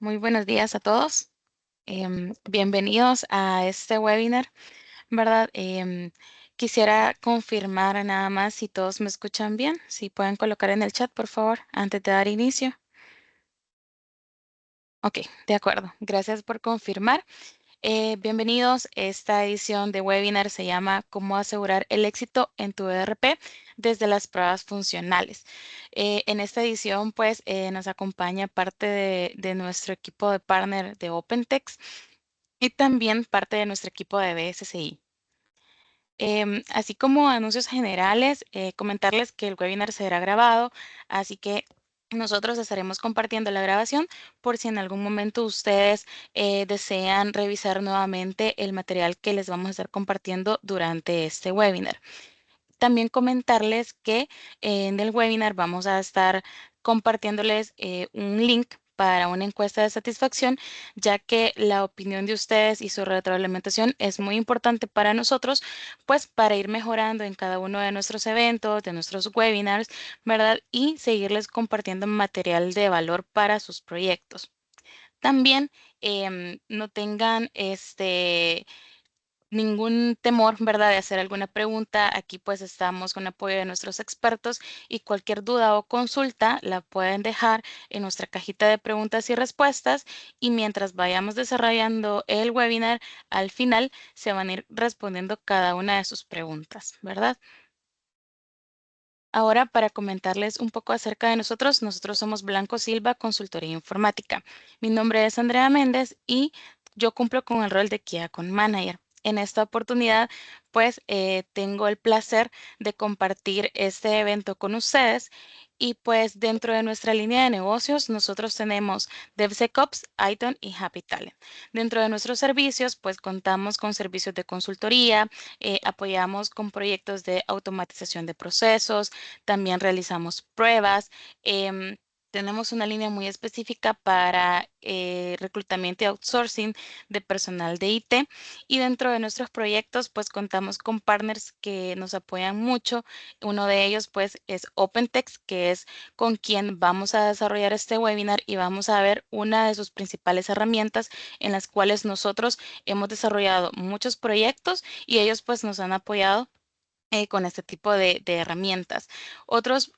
Muy buenos días a todos. Bienvenidos a este webinar, ¿verdad? Quisiera confirmar nada más si todos me escuchan bien. Si pueden colocar en el chat, por favor, antes de dar inicio. Ok, de acuerdo. Gracias por confirmar. Bienvenidos. Esta edición de webinar se llama ¿Cómo asegurar el éxito en tu ERP desde las pruebas funcionales? En esta edición, pues, nos acompaña parte de nuestro equipo de partner de OpenText y también parte de nuestro equipo de BSCI. Así como anuncios generales, comentarles que el webinar será grabado, así que nosotros estaremos compartiendo la grabación por si en algún momento ustedes desean revisar nuevamente el material que les vamos a estar compartiendo durante este webinar. También comentarles que en el webinar vamos a estar compartiéndoles un link para una encuesta de satisfacción, ya que la opinión de ustedes y su retroalimentación es muy importante para nosotros, pues para ir mejorando en cada uno de nuestros eventos, de nuestros webinars, ¿verdad? Y seguirles compartiendo material de valor para sus proyectos. También no tengan ningún temor, ¿verdad?, de hacer alguna pregunta. Aquí pues estamos con apoyo de nuestros expertos y cualquier duda o consulta la pueden dejar en nuestra cajita de preguntas y respuestas y mientras vayamos desarrollando el webinar, al final se van a ir respondiendo cada una de sus preguntas, ¿verdad? Ahora, para comentarles un poco acerca de nosotros somos Blanco Silva Consultoría Informática. Mi nombre es Andrea Méndez y yo cumplo con el rol de Key Account Manager. En esta oportunidad, pues tengo el placer de compartir este evento con ustedes y pues dentro de nuestra línea de negocios nosotros tenemos DevSecOps, ITON y Happy Talent. Dentro de nuestros servicios, pues contamos con servicios de consultoría, apoyamos con proyectos de automatización de procesos, también realizamos pruebas. Tenemos una línea muy específica para reclutamiento y outsourcing de personal de IT y dentro de nuestros proyectos pues contamos con partners que nos apoyan mucho. Uno de ellos pues es OpenText, que es con quien vamos a desarrollar este webinar y vamos a ver una de sus principales herramientas en las cuales nosotros hemos desarrollado muchos proyectos y ellos pues nos han apoyado con este tipo de herramientas. Otros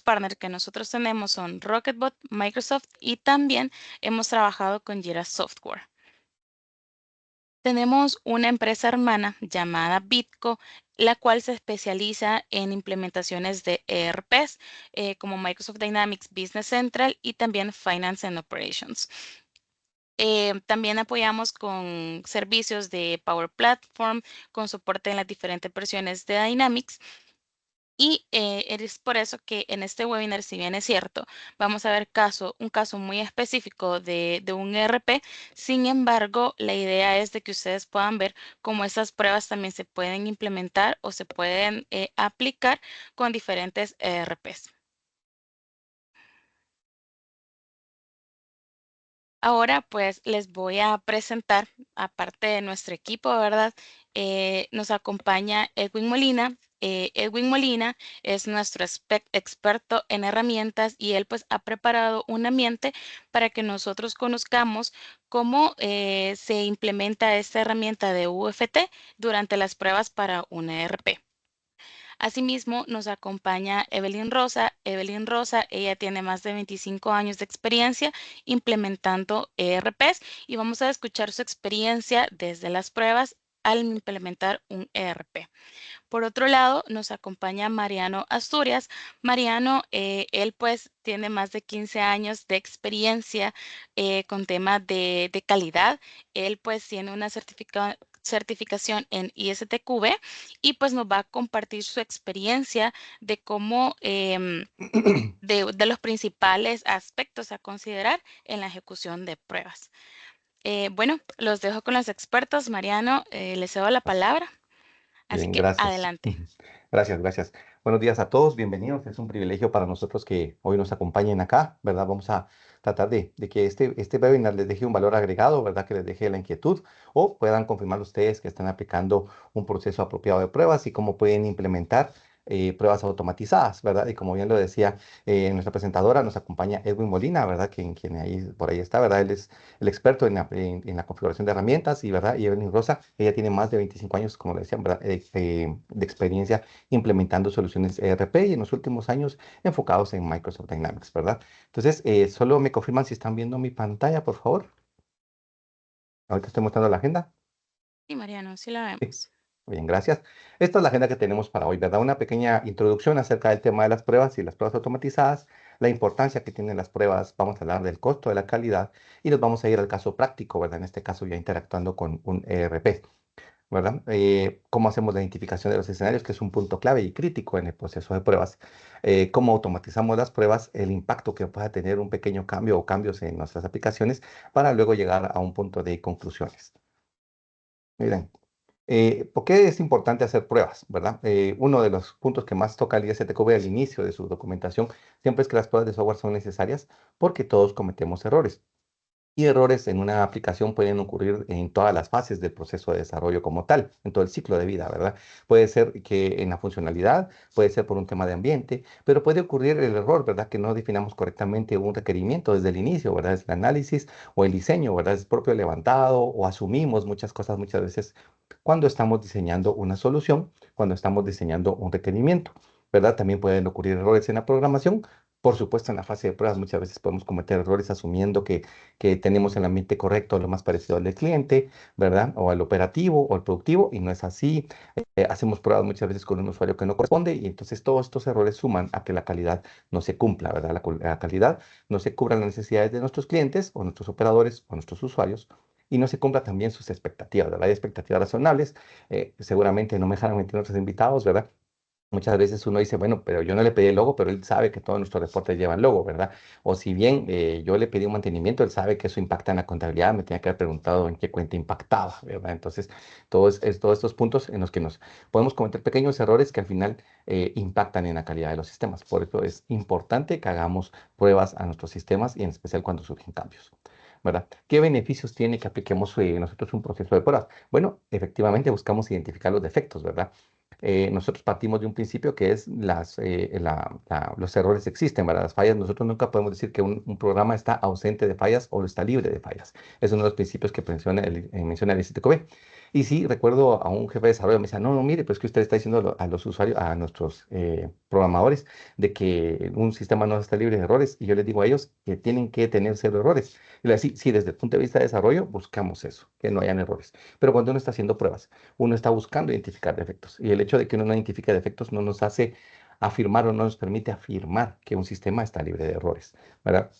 partners que nosotros tenemos son Rocketbot, Microsoft y también hemos trabajado con Jira Software. Tenemos una empresa hermana llamada Bitco, la cual se especializa en implementaciones de ERPs como Microsoft Dynamics Business Central y también Finance and Operations. También apoyamos con servicios de Power Platform, con soporte en las diferentes versiones de Dynamics. Y es por eso que en este webinar, si bien es cierto, vamos a ver un caso muy específico de un ERP. Sin embargo, la idea es de que ustedes puedan ver cómo estas pruebas también se pueden implementar o se pueden aplicar con diferentes ERPs. Ahora, pues, les voy a presentar, aparte de nuestro equipo, ¿verdad? Nos acompaña Edwin Molina. Edwin Molina es nuestro experto en herramientas y él, pues, ha preparado un ambiente para que nosotros conozcamos cómo se implementa esta herramienta de UFT durante las pruebas para un ERP. Asimismo, nos acompaña Evelyn Rosa. Evelyn Rosa, ella tiene más de 25 años de experiencia implementando ERPs y vamos a escuchar su experiencia desde las pruebas al implementar un ERP. Por otro lado, nos acompaña Mariano Asturias. Mariano, él pues tiene más de 15 años de experiencia con temas de calidad. Él pues tiene una certificación en ISTQB y pues nos va a compartir su experiencia de cómo, de los principales aspectos a considerar en la ejecución de pruebas. Bueno, los dejo con los expertos. Mariano, les cedo la palabra. Así Bien, que gracias. adelante. Gracias, gracias. Buenos días a todos, bienvenidos. Es un privilegio para nosotros que hoy nos acompañen acá, ¿verdad? Vamos a tratar de que este webinar les deje un valor agregado, ¿verdad? Que les deje la inquietud o puedan confirmar ustedes que están aplicando un proceso apropiado de pruebas y cómo pueden implementar pruebas automatizadas, ¿verdad? Y como bien lo decía nuestra presentadora, nos acompaña Edwin Molina, ¿verdad? Quien ahí, por ahí está, ¿verdad? Él es el experto en la configuración de herramientas y, ¿verdad? Y Evelyn Rosa, ella tiene más de 25 años, como le decían, ¿verdad? De experiencia implementando soluciones ERP y en los últimos años enfocados en Microsoft Dynamics, ¿verdad? Entonces, solo me confirman si están viendo mi pantalla, por favor. Ahorita estoy mostrando la agenda. Sí, Mariano, sí la vemos. Bien, gracias. Esta es la agenda que tenemos para hoy, ¿verdad? Una pequeña introducción acerca del tema de las pruebas y las pruebas automatizadas, la importancia que tienen las pruebas, vamos a hablar del costo, de la calidad y nos vamos a ir al caso práctico, ¿verdad? En este caso ya interactuando con un ERP, ¿verdad? Cómo hacemos la identificación de los escenarios, que es un punto clave y crítico en el proceso de pruebas. Cómo automatizamos las pruebas, el impacto que pueda tener un pequeño cambio o cambios en nuestras aplicaciones para luego llegar a un punto de conclusiones. Miren. ¿Por qué es importante hacer pruebas, verdad? Uno de los puntos que más toca el ISTQB al inicio de su documentación siempre es que las pruebas de software son necesarias porque todos cometemos errores. Y errores en una aplicación pueden ocurrir en todas las fases del proceso de desarrollo como tal, en todo el ciclo de vida, ¿verdad? Puede ser que en la funcionalidad, puede ser por un tema de ambiente, pero puede ocurrir el error, ¿verdad? Que no definamos correctamente un requerimiento desde el inicio, ¿verdad? Es el análisis o el diseño, ¿verdad? Es propio levantado o asumimos muchas cosas muchas veces cuando estamos diseñando una solución, cuando estamos diseñando un requerimiento, ¿verdad? También pueden ocurrir errores en la programación. Por supuesto, en la fase de pruebas muchas veces podemos cometer errores asumiendo que tenemos el ambiente correcto, lo más parecido al del cliente, ¿verdad? O al operativo o al productivo, y no es así. Hacemos pruebas muchas veces con un usuario que no corresponde, y entonces todos estos errores suman a que la calidad no se cumpla, ¿verdad? La calidad no se cubra las necesidades de nuestros clientes o nuestros operadores o nuestros usuarios. Y no se cumpla también sus expectativas, ¿verdad? Hay expectativas razonables. Seguramente no me dejaron mentir nuestros invitados, ¿verdad? Muchas veces uno dice, bueno, pero yo no le pedí el logo, pero él sabe que todos nuestros reportes llevan logo, ¿verdad? O si bien yo le pedí un mantenimiento, él sabe que eso impacta en la contabilidad, me tenía que haber preguntado en qué cuenta impactaba, ¿verdad? Entonces, todos estos puntos en los que nos podemos cometer pequeños errores que al final impactan en la calidad de los sistemas. Por eso es importante que hagamos pruebas a nuestros sistemas y en especial cuando surgen cambios. ¿Verdad? ¿Qué beneficios tiene que apliquemos nosotros un proceso de pruebas? Bueno, efectivamente buscamos identificar los defectos, ¿verdad? Nosotros partimos de un principio que es los errores existen, ¿verdad? Las fallas, nosotros nunca podemos decir que un programa está ausente de fallas o está libre de fallas. Es uno de los principios que menciona el ICTQB. Y sí, recuerdo a un jefe de desarrollo, me decía, no, no, mire, pues que usted está diciendo a los usuarios, a nuestros programadores, de que un sistema no está libre de errores. Y yo les digo a ellos que tienen que tener cero errores. Y le digo, sí, sí, desde el punto de vista de desarrollo, buscamos eso, que no hayan errores. Pero cuando uno está haciendo pruebas, uno está buscando identificar defectos. Y el hecho de que uno no identifique defectos no nos hace afirmar o no nos permite afirmar que un sistema está libre de errores, ¿verdad?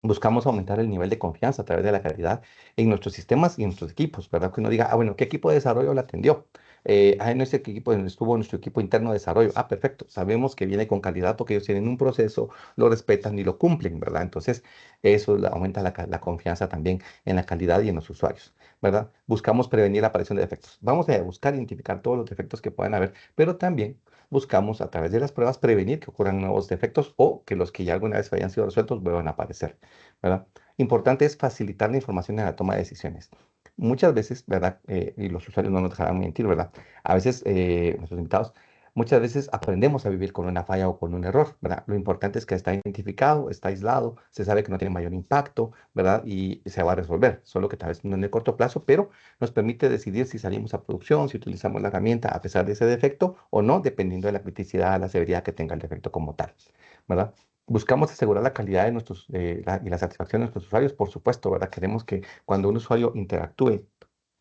Buscamos aumentar el nivel de confianza a través de la calidad en nuestros sistemas y en nuestros equipos, ¿verdad? Que uno diga, ah, bueno, ¿qué equipo de desarrollo la atendió? En ese equipo donde estuvo nuestro equipo interno de desarrollo. Ah, perfecto. Sabemos que viene con calidad porque ellos tienen un proceso, lo respetan y lo cumplen, ¿verdad? Entonces, eso aumenta la confianza también en la calidad y en los usuarios, ¿verdad? Buscamos prevenir la aparición de defectos. Vamos a buscar identificar todos los defectos que puedan haber, pero también buscamos a través de las pruebas prevenir que ocurran nuevos defectos o que los que ya alguna vez hayan sido resueltos vuelvan a aparecer, ¿verdad? Importante es facilitar la información en la toma de decisiones. Muchas veces, ¿verdad? Y los usuarios no nos dejarán mentir, ¿verdad? A veces, nuestros invitados, muchas veces aprendemos a vivir con una falla o con un error, ¿verdad? Lo importante es que está identificado, está aislado, se sabe que no tiene mayor impacto, ¿verdad? Y se va a resolver, solo que tal vez no en el corto plazo, pero nos permite decidir si salimos a producción, si utilizamos la herramienta a pesar de ese defecto o no, dependiendo de la criticidad, la severidad que tenga el defecto como tal, ¿verdad? Buscamos asegurar la calidad de y la satisfacción de nuestros usuarios, por supuesto, ¿verdad? Queremos que cuando un usuario interactúe,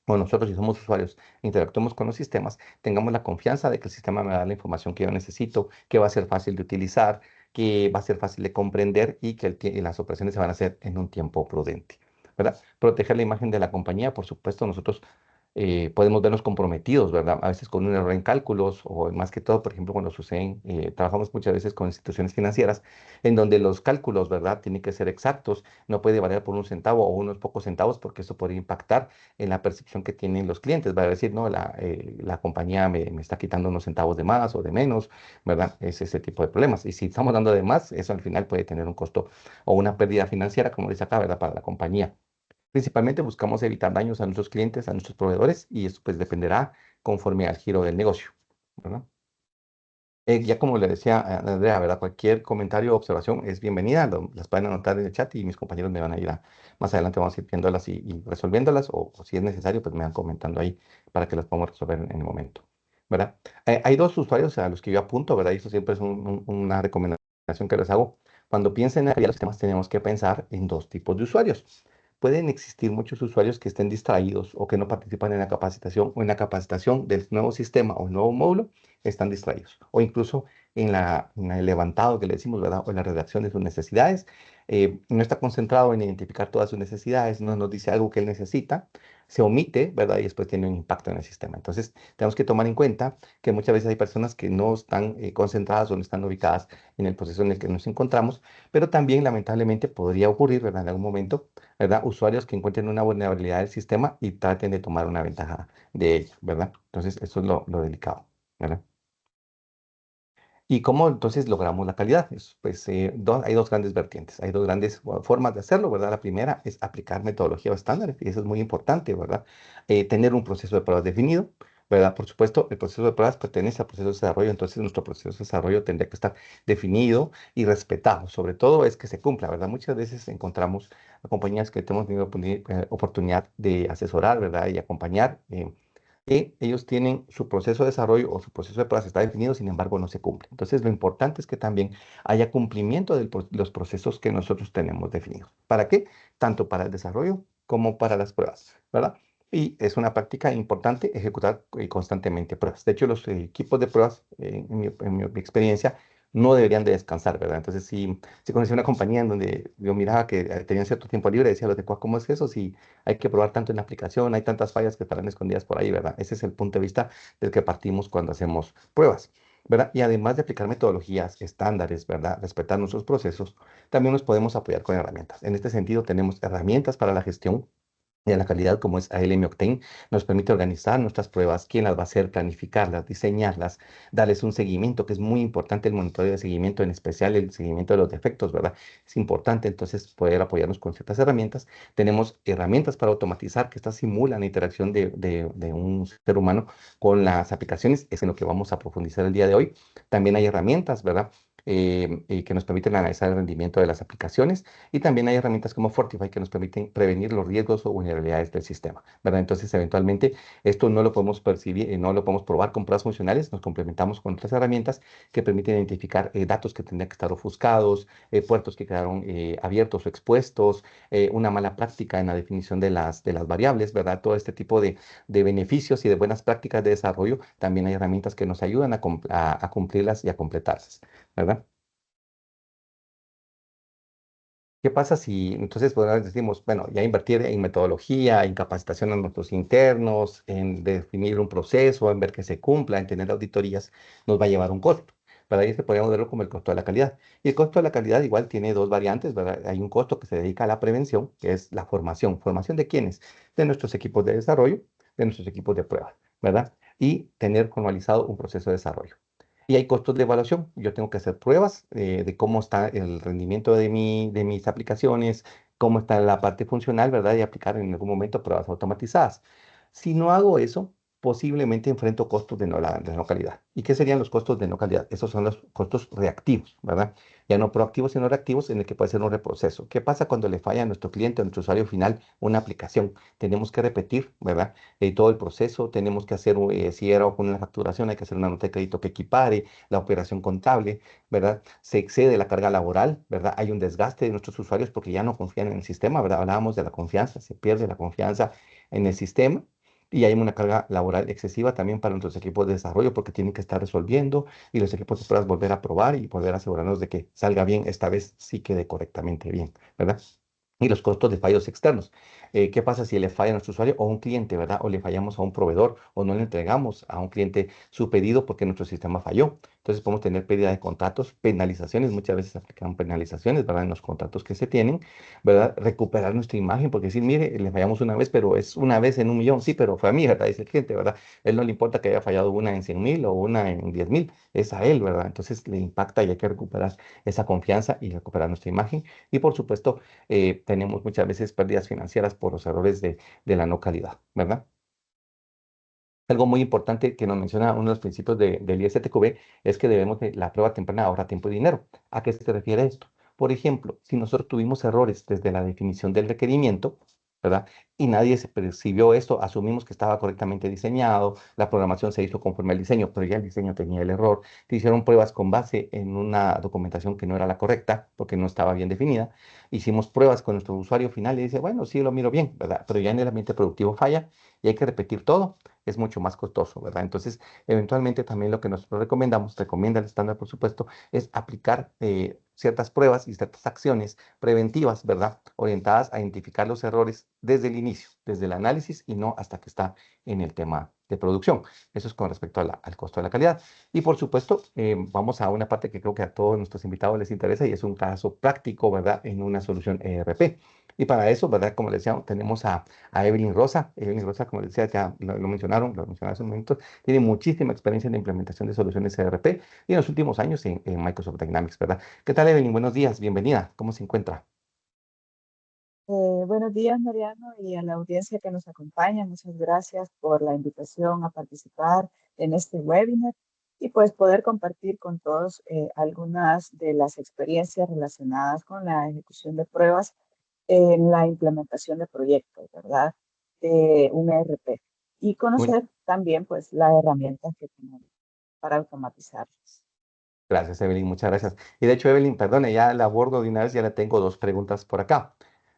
o nosotros si somos usuarios, interactuemos con los sistemas, tengamos la confianza de que el sistema me va a dar la información que yo necesito, que va a ser fácil de utilizar, que va a ser fácil de comprender y que las operaciones se van a hacer en un tiempo prudente, ¿verdad? Proteger la imagen de la compañía, por supuesto, nosotros podemos vernos comprometidos, ¿verdad? A veces con un error en cálculos o más que todo, por ejemplo, cuando suceden, trabajamos muchas veces con instituciones financieras en donde los cálculos, ¿verdad? Tienen que ser exactos, no puede variar por un centavo o unos pocos centavos porque eso puede impactar en la percepción que tienen los clientes. Va a decir, no, la compañía me está quitando unos centavos de más o de menos, ¿verdad? Es ese tipo de problemas. Y si estamos dando de más, eso al final puede tener un costo o una pérdida financiera, como dice acá, ¿verdad? Para la compañía. Principalmente buscamos evitar daños a nuestros clientes, a nuestros proveedores, y eso pues dependerá conforme al giro del negocio, ¿verdad? Ya como le decía a Andrea, ¿verdad? Cualquier comentario o observación es bienvenida, las pueden anotar en el chat y mis compañeros me van a ir más adelante vamos a ir viéndolas y resolviéndolas o si es necesario, pues me van comentando ahí para que las podamos resolver en el momento, ¿verdad? Hay dos usuarios a los que yo apunto, ¿verdad? Y eso siempre es una recomendación que les hago. Cuando piensen en la calidad de los sistemas, tenemos que pensar en dos tipos de usuarios. Pueden existir muchos usuarios que estén distraídos o que no participan en la capacitación o en la capacitación del nuevo sistema o el nuevo módulo, están distraídos. O incluso en el levantado que le decimos, ¿verdad? O en la redacción de sus necesidades. No está concentrado en identificar todas sus necesidades, no nos dice algo que él necesita, se omite, ¿verdad? Y después tiene un impacto en el sistema. Entonces, tenemos que tomar en cuenta que muchas veces hay personas que no están concentradas o no están ubicadas en el proceso en el que nos encontramos, pero también lamentablemente podría ocurrir, ¿verdad? En algún momento, ¿verdad? Usuarios que encuentren una vulnerabilidad del sistema y traten de tomar una ventaja de ella, ¿verdad? Entonces, eso es lo delicado, ¿verdad? ¿Y cómo entonces logramos la calidad? Pues hay dos grandes vertientes, hay dos grandes formas de hacerlo, ¿verdad? La primera es aplicar metodología o estándares, y eso es muy importante, ¿verdad? Tener un proceso de pruebas definido, ¿verdad? Por supuesto, el proceso de pruebas pertenece al proceso de desarrollo, entonces nuestro proceso de desarrollo tendría que estar definido y respetado, sobre todo es que se cumpla, ¿verdad? Muchas veces encontramos a compañías que hemos tenido oportunidad de asesorar, ¿verdad? Y acompañar. Que ellos tienen su proceso de desarrollo o su proceso de pruebas está definido, sin embargo, no se cumple. Entonces, lo importante es que también haya cumplimiento de los procesos que nosotros tenemos definidos. ¿Para qué? Tanto para el desarrollo como para las pruebas, ¿verdad? Y es una práctica importante ejecutar constantemente pruebas. De hecho, los equipos de pruebas, en mi experiencia, no deberían de descansar, ¿verdad? Entonces, si conocí una compañía en donde yo miraba que tenían cierto tiempo libre, decía, los de ¿cómo es eso? Si hay que probar tanto en la aplicación, hay tantas fallas que estarán escondidas por ahí, ¿verdad? Ese es el punto de vista del que partimos cuando hacemos pruebas, ¿verdad? Y además de aplicar metodologías, estándares, ¿verdad? Respetar nuestros procesos, también nos podemos apoyar con herramientas. En este sentido, tenemos herramientas para la gestión de la calidad, como es ALM Octane, nos permite organizar nuestras pruebas, quién las va a hacer, planificarlas, diseñarlas, darles un seguimiento, que es muy importante el monitoreo de seguimiento, en especial el seguimiento de los defectos, ¿verdad? Es importante entonces poder apoyarnos con ciertas herramientas. Tenemos herramientas para automatizar que estas simulan la interacción de un ser humano con las aplicaciones, es en lo que vamos a profundizar el día de hoy. También hay herramientas, ¿verdad? Que nos permiten analizar el rendimiento de las aplicaciones y también hay herramientas como Fortify que nos permiten prevenir los riesgos o vulnerabilidades del sistema, ¿verdad? Entonces, eventualmente, esto no lo podemos percibir, no lo podemos probar con pruebas funcionales, nos complementamos con otras herramientas que permiten identificar datos que tendrían que estar ofuscados, puertos que quedaron abiertos o expuestos, una mala práctica en la definición de las variables, ¿verdad? Todo este tipo de beneficios y de buenas prácticas de desarrollo, también hay herramientas que nos ayudan a cumplirlas y a completarlas, ¿verdad? ¿Qué pasa si entonces pues, decimos, bueno, ya invertir en metodología, en capacitación a nuestros internos, en definir un proceso, en ver que se cumpla, en tener auditorías, nos va a llevar un costo? ¿Verdad? Y este podríamos verlo como el costo de la calidad. Y el costo de la calidad igual tiene dos variantes, ¿verdad? Hay un costo que se dedica a la prevención, que es la formación. ¿Formación de quiénes? De nuestros equipos de desarrollo, de nuestros equipos de prueba, ¿verdad? Y tener formalizado un proceso de desarrollo. Y hay costos de evaluación. Yo tengo que hacer pruebas de cómo está el rendimiento de mis aplicaciones, cómo está la parte funcional, ¿verdad? Y aplicar en algún momento pruebas automatizadas. Si no hago eso, posiblemente enfrento costos de no calidad. ¿Y qué serían los costos de no calidad? Esos son los costos reactivos, ¿verdad? Ya no proactivos, sino reactivos en el que puede ser un reproceso. ¿Qué pasa cuando le falla a nuestro cliente, a nuestro usuario final, una aplicación? Tenemos que repetir, ¿verdad? Todo el proceso, tenemos que hacer, si era con una facturación, hay que hacer una nota de crédito que equipare la operación contable, ¿verdad? Se excede la carga laboral, ¿verdad? Hay un desgaste de nuestros usuarios porque ya no confían en el sistema, ¿verdad? Hablábamos de la confianza, se pierde la confianza en el sistema. Y hay una carga laboral excesiva también para nuestros equipos de desarrollo porque tienen que estar resolviendo y los equipos de pruebas volver a probar y volver a asegurarnos de que salga bien, esta vez sí quede correctamente bien, ¿verdad? Y los costos de fallos externos. ¿Qué pasa si le falla a nuestro usuario o a un cliente, ¿verdad? O le fallamos a un proveedor o no le entregamos a un cliente su pedido porque nuestro sistema falló. Entonces podemos tener pérdida de contratos, penalizaciones, muchas veces aplican penalizaciones, ¿verdad? En los contratos que se tienen, ¿verdad? Recuperar nuestra imagen, porque decir, mire, le fallamos una vez, pero es una vez en 1 millón, sí, pero fue a mí, ¿verdad? Dice el cliente, ¿verdad? Él no le importa que haya fallado una en 100.000 o una en 10.000, es a él, ¿verdad? Entonces le impacta y hay que recuperar esa confianza y recuperar nuestra imagen. Y por supuesto, tenemos muchas veces pérdidas financieras por los errores de la no calidad, ¿verdad? Algo muy importante que nos menciona uno de los principios del ISTQB es que debemos de la prueba temprana ahorra tiempo y dinero. ¿A qué se refiere esto? Por ejemplo, si nosotros tuvimos errores desde la definición del requerimiento, ¿verdad? Y nadie se percibió esto, asumimos que estaba correctamente diseñado, la programación se hizo conforme al diseño, pero ya el diseño tenía el error, se hicieron pruebas con base en una documentación que no era la correcta, porque no estaba bien definida, hicimos pruebas con nuestro usuario final y dice, bueno, sí lo miro bien, ¿verdad? Pero ya en el ambiente productivo falla y hay que repetir todo, es mucho más costoso, ¿verdad? Entonces, eventualmente también lo que nosotros recomendamos, recomienda el estándar, por supuesto, es aplicar ciertas pruebas y ciertas acciones preventivas, ¿verdad? Orientadas a identificar los errores desde el inicio, desde el análisis y no hasta que está en el tema de producción. Eso es con respecto a al costo de la calidad. Y por supuesto, vamos a una parte que creo que a todos nuestros invitados les interesa y es un caso práctico, ¿verdad? En una solución ERP. Y para eso, ¿verdad? Como les decía, tenemos a Evelyn Rosa. Evelyn Rosa, como les decía, ya lo mencionaron hace un momento, tiene muchísima experiencia en la implementación de soluciones ERP y en los últimos años en Microsoft Dynamics, ¿verdad? ¿Qué tal, Evelyn? Buenos días, bienvenida. ¿Cómo se encuentra? Buenos días, Mariano, y a la audiencia que nos acompaña. Muchas gracias por la invitación a participar en este webinar y pues poder compartir con todos algunas de las experiencias relacionadas con la ejecución de pruebas en la implementación de proyectos, ¿verdad? De un ERP y Muy, conocer también pues las herramientas que tenemos para automatizarlos. gracias, Evelyn, muchas gracias. Y de hecho, Evelyn, perdone, ya la abordo de una vez, ya le tengo dos preguntas por acá.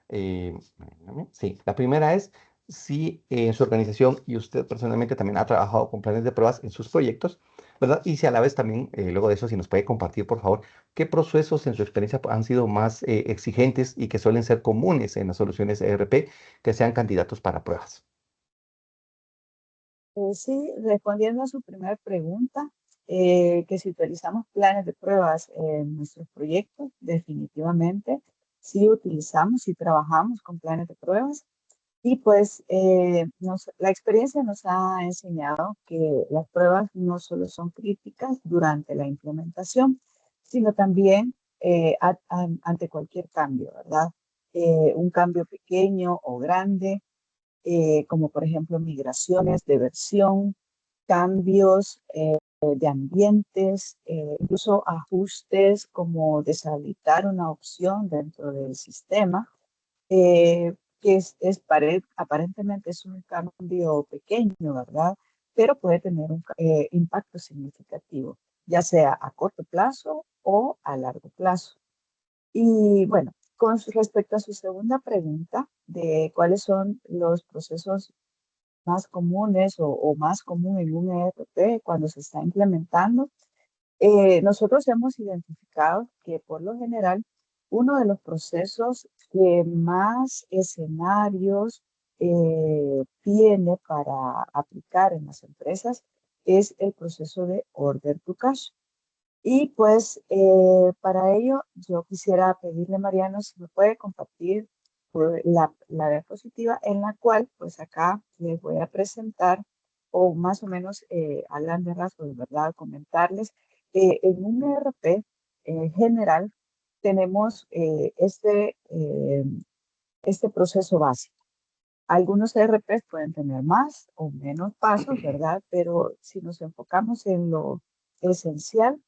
Sí, la primera es si en su organización y usted personalmente también ha trabajado con planes de pruebas en sus proyectos, ¿verdad? Y si a la vez también, luego de eso, si nos puede compartir, por favor, qué procesos en su experiencia han sido más exigentes y que suelen ser comunes en las soluciones ERP que sean candidatos para pruebas. Sí, respondiendo a su primera pregunta, que si utilizamos planes de pruebas en nuestros proyectos, definitivamente sí utilizamos y trabajamos con planes de pruebas. Y pues la experiencia nos ha enseñado que las pruebas no solo son críticas durante la implementación, sino también ante cualquier cambio, ¿verdad? Un cambio pequeño o grande como por ejemplo migraciones de versión, cambios de ambientes, incluso ajustes como deshabilitar una opción dentro del sistema, que aparentemente es un cambio pequeño, ¿verdad? Pero puede tener un impacto significativo, ya sea a corto plazo o a largo plazo. Y bueno, respecto a su segunda pregunta de cuáles son los procesos más comunes o más común en un ERP cuando se está implementando, nosotros hemos identificado que por lo general uno de los procesos que más escenarios tiene para aplicar en las empresas es el proceso de order to cash. Y pues para ello yo quisiera pedirle, Mariano, si me puede compartir la diapositiva en la cual pues acá les voy a presentar o más o menos a grandes rasgos, ¿verdad? Comentarles. En un ERP general tenemos este proceso básico. Algunos ERPs pueden tener más o menos pasos, ¿verdad? Pero si nos enfocamos en lo esencial,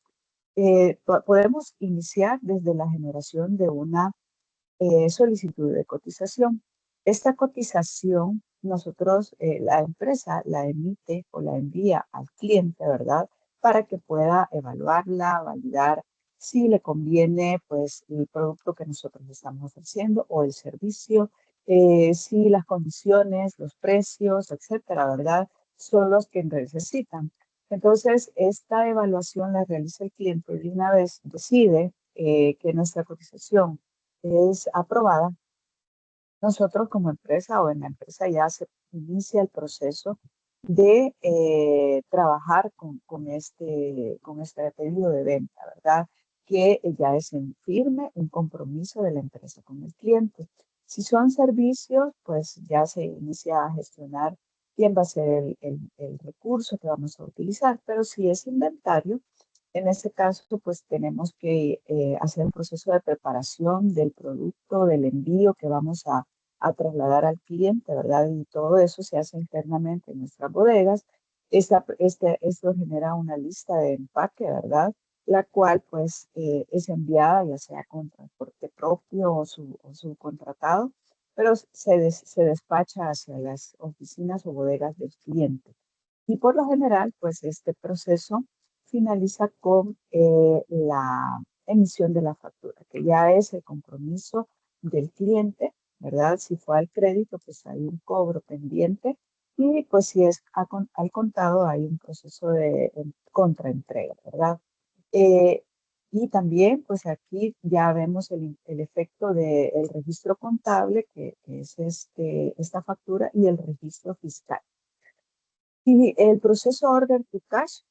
podemos iniciar desde la generación de una solicitud de cotización. Esta cotización, nosotros, la empresa la emite o la envía al cliente, ¿verdad? Para que pueda evaluarla, validar si le conviene, pues, el producto que nosotros le estamos ofreciendo o el servicio, si las condiciones, los precios, etcétera, ¿verdad? Son los que necesitan. Entonces, esta evaluación la realiza el cliente y una vez decide que nuestra cotización es aprobada, nosotros como empresa o en la empresa ya se inicia el proceso de trabajar con este pedido de venta, ¿verdad? Que ya es en firme un compromiso de la empresa con el cliente. Si son servicios, pues ya se inicia a gestionar quién va a ser el recurso que vamos a utilizar, pero si es inventario, en este caso, pues tenemos que hacer un proceso de preparación del producto, del envío que vamos a trasladar al cliente, ¿verdad? Y todo eso se hace internamente en nuestras bodegas Esto genera una lista de empaque, ¿verdad? La cual pues es enviada ya sea con transporte propio o subcontratado, pero se despacha hacia las oficinas o bodegas del cliente. Y por lo general, pues este proceso finaliza con la emisión de la factura, que ya es el compromiso del cliente, ¿verdad? Si fue al crédito, pues hay un cobro pendiente y pues si es al contado hay un proceso de contraentrega, ¿verdad? Eh, y también, pues aquí ya vemos el efecto del registro contable, que es esta factura, y el registro fiscal. Y el proceso Order to Cash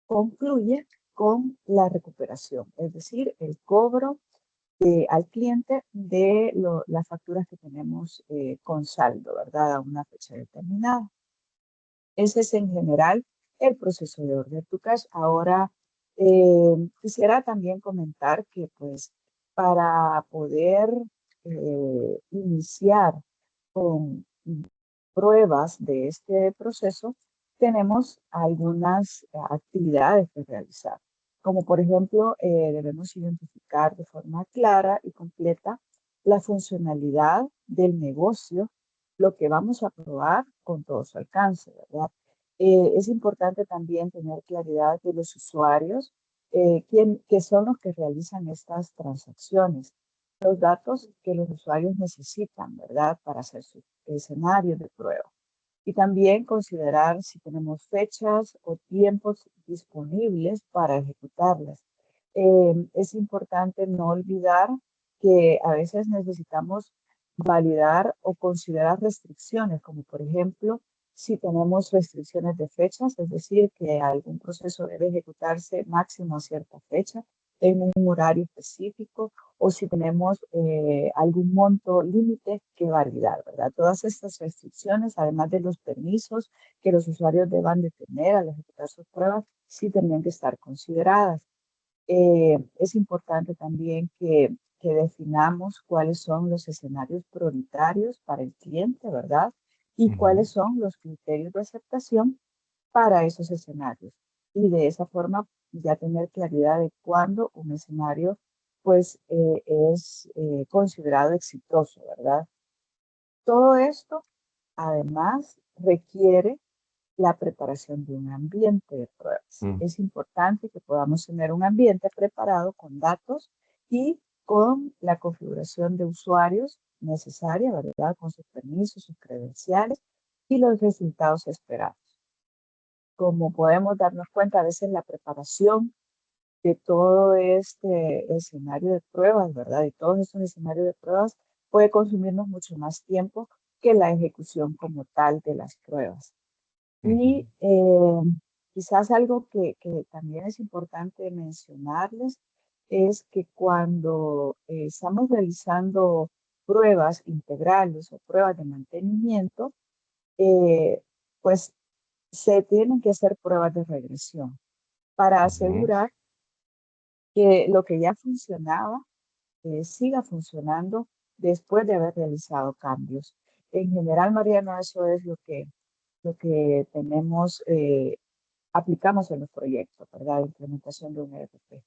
concluye con la recuperación, es decir, el cobro al cliente de las facturas que tenemos con saldo, ¿verdad? A una fecha determinada. Ese es en general el proceso de Order to Cash. Ahora, quisiera también comentar que pues para poder iniciar con pruebas de este proceso, tenemos algunas actividades que realizar, como por ejemplo, debemos identificar de forma clara y completa la funcionalidad del negocio, lo que vamos a probar con todo su alcance, ¿verdad? Es importante también tener claridad de los usuarios, que son los que realizan estas transacciones, los datos que los usuarios necesitan, ¿verdad? Para hacer su escenario de prueba. Y también considerar si tenemos fechas o tiempos disponibles para ejecutarlas. Es importante no olvidar que a veces necesitamos validar o considerar restricciones, como por ejemplo, si tenemos restricciones de fechas, es decir, que algún proceso debe ejecutarse máximo a cierta fecha, en un horario específico, o si tenemos algún monto límite que validar, ¿verdad? Todas estas restricciones, además de los permisos que los usuarios deban de tener al ejecutar sus pruebas, sí tendrían que estar consideradas. Es importante también que definamos cuáles son los escenarios prioritarios para el cliente, ¿verdad? Y cuáles son los criterios de aceptación para esos escenarios. Y de esa forma ya tener claridad de cuándo un escenario pues es considerado exitoso, ¿verdad? Todo esto además requiere la preparación de un ambiente de pruebas. Mm. Es importante que podamos tener un ambiente preparado con datos y con la configuración de usuarios necesaria, ¿verdad? Con sus permisos, sus credenciales y los resultados esperados. Como podemos darnos cuenta, a veces la preparación de todo este escenario de pruebas, ¿verdad? De todos estos escenarios de pruebas puede consumirnos mucho más tiempo que la ejecución como tal de las pruebas. Y quizás algo que también es importante mencionarles es que cuando estamos realizando pruebas integrales o pruebas de mantenimiento, eh, pues se tienen que hacer pruebas de regresión para asegurar que lo que ya funcionaba siga funcionando después de haber realizado cambios. En general, Mariano, eso es lo que tenemos, aplicamos en los proyectos, ¿verdad? La implementación de un ERP.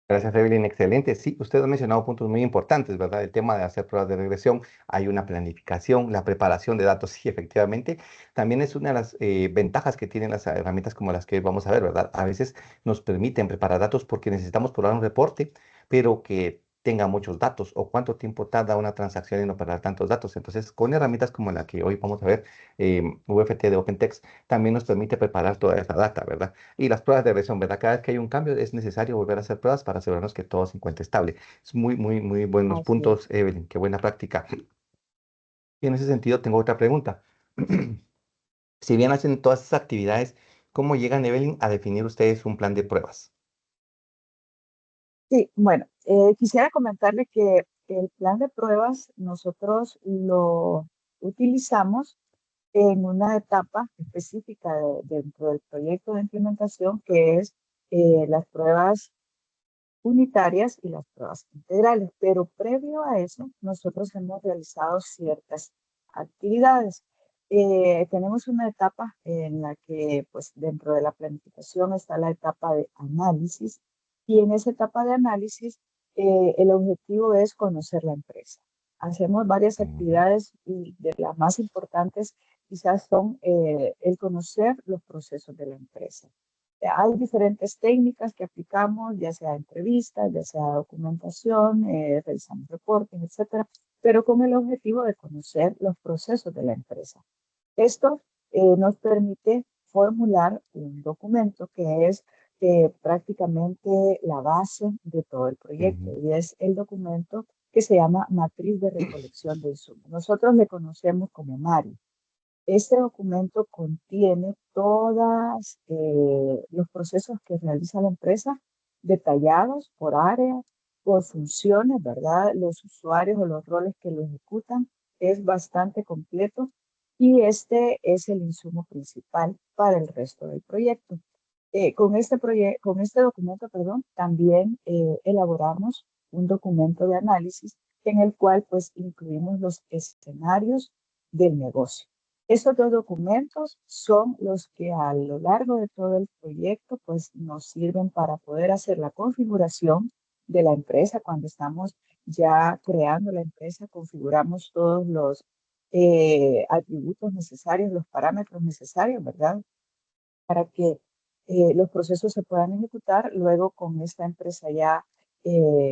Gracias, Evelyn. Excelente. Sí, usted ha mencionado puntos muy importantes, ¿verdad? El tema de hacer pruebas de regresión, hay una planificación, la preparación de datos, sí, efectivamente. También es una de las ventajas que tienen las herramientas como las que vamos a ver, ¿verdad? A veces nos permiten preparar datos porque necesitamos probar un reporte, pero que tenga muchos datos o cuánto tiempo tarda una transacción en operar tantos datos. Entonces, con herramientas como la que hoy vamos a ver, UFT de OpenText, también nos permite preparar toda esa data, ¿verdad? Y las pruebas de regresión, ¿verdad? Cada vez que hay un cambio es necesario volver a hacer pruebas para asegurarnos que todo se encuentre estable. Es muy, muy, muy buenos Así es. puntos, Evelyn. Qué buena práctica. Y en ese sentido tengo otra pregunta. Si bien hacen todas estas actividades, ¿cómo llegan, Evelyn, a definir ustedes un plan de pruebas? Sí, bueno, quisiera comentarle que el plan de pruebas nosotros lo utilizamos en una etapa específica dentro del proyecto de implementación, que es las pruebas unitarias y las pruebas integrales. Pero previo a eso, nosotros hemos realizado ciertas actividades. tenemos una etapa en la que, pues, dentro de la planificación está la etapa de análisis, y en esa etapa de análisis el objetivo es conocer la empresa. Hacemos varias Ujú, actividades y de las más importantes quizás son el conocer los procesos de la empresa. Hay diferentes técnicas que aplicamos, ya sea entrevistas, ya sea documentación, realizamos reportes, etcétera, pero con el objetivo de conocer los procesos de la empresa. Esto nos permite formular un documento que es prácticamente la base de todo el proyecto, ujú, y es el documento que se llama Matriz de Recolección de Insumos. Nosotros le conocemos como MARI. Este documento contiene todos los procesos que realiza la empresa, detallados por área, por funciones, ¿verdad? Los usuarios o los roles que lo ejecutan. Es bastante completo y este es el insumo principal para el resto del proyecto. Con este documento, perdón, también elaboramos un documento de análisis en el cual pues incluimos los escenarios del negocio. Estos dos documentos son los que a lo largo de todo el proyecto pues nos sirven para poder hacer la configuración de la empresa. Cuando estamos ya creando la empresa, configuramos todos los atributos necesarios, los parámetros necesarios, ¿verdad? Para que los procesos se puedan ejecutar. Luego, con esta empresa ya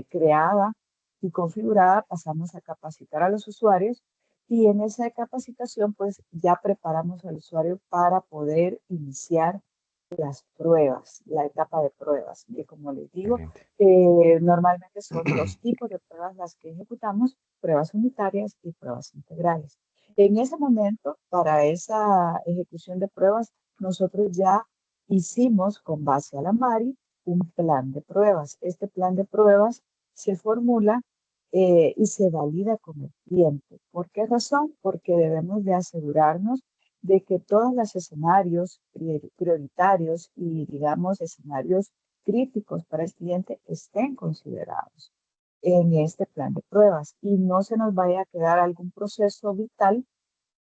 creada y configurada, pasamos a capacitar a los usuarios, y en esa capacitación pues ya preparamos al usuario para poder iniciar las pruebas, la etapa de pruebas, que como les digo, excelente. normalmente son dos tipos de pruebas las que ejecutamos: pruebas unitarias y pruebas integrales. En ese momento, para esa ejecución de pruebas, nosotros ya hicimos con base a la MARI un plan de pruebas. Este plan de pruebas se formula y se valida con el cliente. ¿Por qué razón? Porque debemos de asegurarnos de que todos los escenarios prioritarios y, digamos, escenarios críticos para el cliente estén considerados en este plan de pruebas y no se nos vaya a quedar algún proceso vital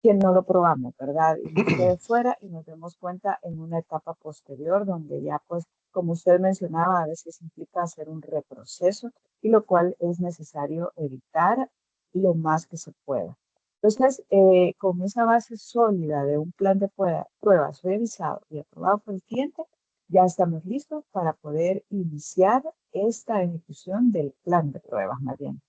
que no lo probamos, ¿verdad? Y nos quede fuera y nos demos cuenta en una etapa posterior donde ya, pues, como usted mencionaba, a veces implica hacer un reproceso, y lo cual es necesario evitar lo más que se pueda. Entonces, con esa base sólida de un plan de pruebas revisado y aprobado por el cliente, ya estamos listos para poder iniciar esta ejecución del plan de pruebas, más bien.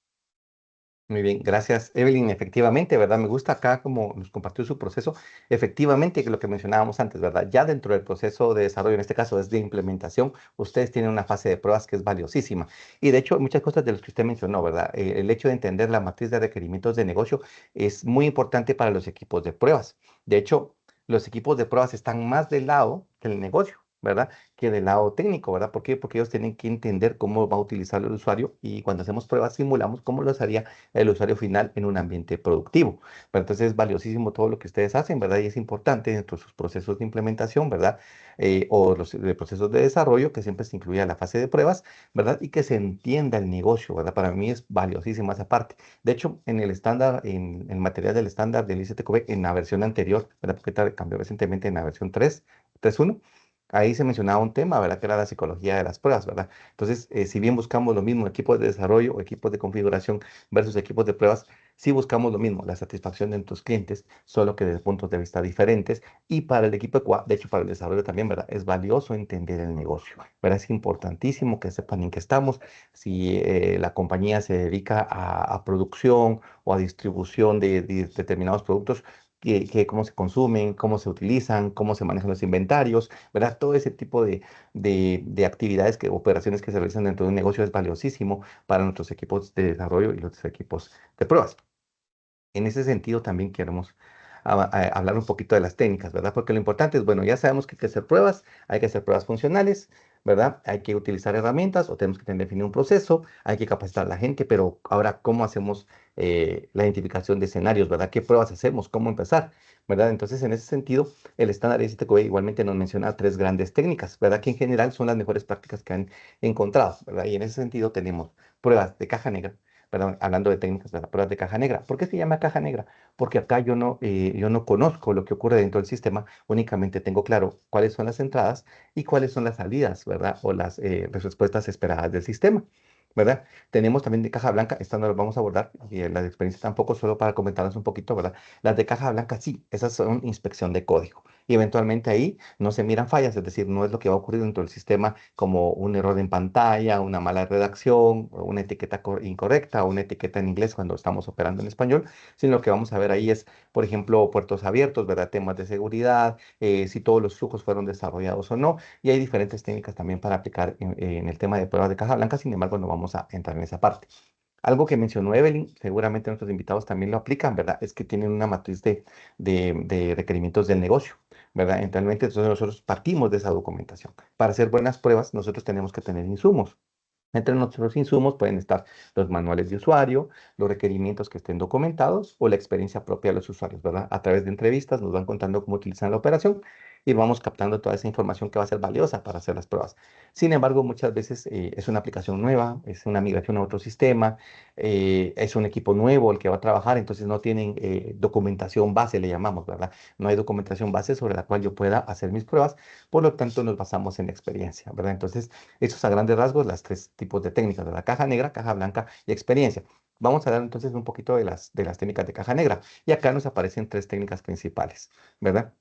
Muy bien, gracias, Evelyn. Efectivamente, ¿verdad? Me gusta acá como nos compartió su proceso. Efectivamente, que lo que mencionábamos antes, ¿verdad? Ya dentro del proceso de desarrollo, en este caso es de implementación, ustedes tienen una fase de pruebas que es valiosísima. Y de hecho, muchas cosas de las que usted mencionó, ¿verdad? El hecho de entender la matriz de requerimientos de negocio es muy importante para los equipos de pruebas. De hecho, los equipos de pruebas están más del lado del negocio, ¿verdad? Que del lado técnico, ¿verdad? ¿Por qué? Porque ellos tienen que entender cómo va a utilizar el usuario, y cuando hacemos pruebas simulamos cómo lo haría el usuario final en un ambiente productivo. Pero entonces es valiosísimo todo lo que ustedes hacen, ¿verdad? Y es importante dentro de sus procesos de implementación, ¿verdad? O los procesos de desarrollo, que siempre se incluya la fase de pruebas, ¿verdad? Y que se entienda el negocio, ¿verdad? Para mí es valiosísima esa parte. De hecho, en el estándar, en el material del estándar del ICTQB, en la versión anterior, ¿verdad? Porque cambió recientemente en la versión 3.1. Ahí se mencionaba un tema, ¿verdad? Que era la psicología de las pruebas, ¿verdad? Entonces, si bien buscamos lo mismo, equipos de desarrollo o equipos de configuración versus equipos de pruebas, sí buscamos lo mismo, la satisfacción de nuestros clientes, solo que desde puntos de vista diferentes. Y para el equipo de QA, de hecho para el desarrollo también, ¿verdad? Es valioso entender el negocio, ¿verdad? Es importantísimo que sepan en qué estamos, si la compañía se dedica a producción o a distribución de determinados productos. Cómo se consumen, cómo se utilizan, cómo se manejan los inventarios, ¿verdad? Todo ese tipo de actividades, operaciones que se realizan dentro de un negocio es valiosísimo para nuestros equipos de desarrollo y los equipos de pruebas. En ese sentido, también queremos hablar un poquito de las técnicas, ¿verdad? Porque lo importante es, bueno, ya sabemos que hay que hacer pruebas funcionales, ¿verdad? Hay que utilizar herramientas o tenemos que tener definido un proceso, hay que capacitar a la gente, pero ahora, ¿cómo hacemos la identificación de escenarios, ¿verdad? ¿Qué pruebas hacemos? ¿Cómo empezar? ¿Verdad? Entonces, en ese sentido, el estándar ISTQB igualmente nos menciona tres grandes técnicas, ¿verdad? Que en general son las mejores prácticas que han encontrado, ¿verdad? Y en ese sentido tenemos pruebas de caja negra, perdón, hablando de técnicas de las pruebas de caja negra. ¿Por qué se llama caja negra? Porque acá yo no conozco lo que ocurre dentro del sistema, únicamente tengo claro cuáles son las entradas y cuáles son las salidas, ¿verdad? O las respuestas esperadas del sistema. ¿Verdad? Tenemos también de caja blanca, esta no la vamos a abordar, y las experiencias tampoco, solo para comentarles un poquito, ¿verdad? Las de caja blanca sí, esas son inspección de código. Y eventualmente ahí no se miran fallas, es decir, no es lo que va a ocurrir dentro del sistema como un error en pantalla, una mala redacción, o una etiqueta incorrecta, o una etiqueta en inglés cuando estamos operando en español, sino lo que vamos a ver ahí es, por ejemplo, puertos abiertos, ¿verdad? Temas de seguridad, si todos los flujos fueron desarrollados o no, y hay diferentes técnicas también para aplicar en el tema de pruebas de caja blanca, sin embargo, no vamos a entrar en esa parte. Algo que mencionó Evelyn, seguramente nuestros invitados también lo aplican, ¿verdad? Es que tienen una matriz de requerimientos del negocio, ¿verdad? Entonces nosotros partimos de esa documentación. Para hacer buenas pruebas, nosotros tenemos que tener insumos. Entre nuestros insumos pueden estar los manuales de usuario, los requerimientos que estén documentados o la experiencia propia de los usuarios, ¿verdad? A través de entrevistas nos van contando cómo utilizan la operación y vamos captando toda esa información que va a ser valiosa para hacer las pruebas. Sin embargo, muchas veces es una aplicación nueva, es una migración a otro sistema, es un equipo nuevo el que va a trabajar, entonces no tienen documentación base, le llamamos, ¿verdad? No hay documentación base sobre la cual yo pueda hacer mis pruebas, por lo tanto nos basamos en la experiencia, ¿verdad? Entonces, estos a grandes rasgos, las tres tipos de técnicas, de la caja negra, caja blanca y experiencia. Vamos a dar entonces un poquito de las técnicas de caja negra. Y acá nos aparecen tres técnicas principales, ¿verdad?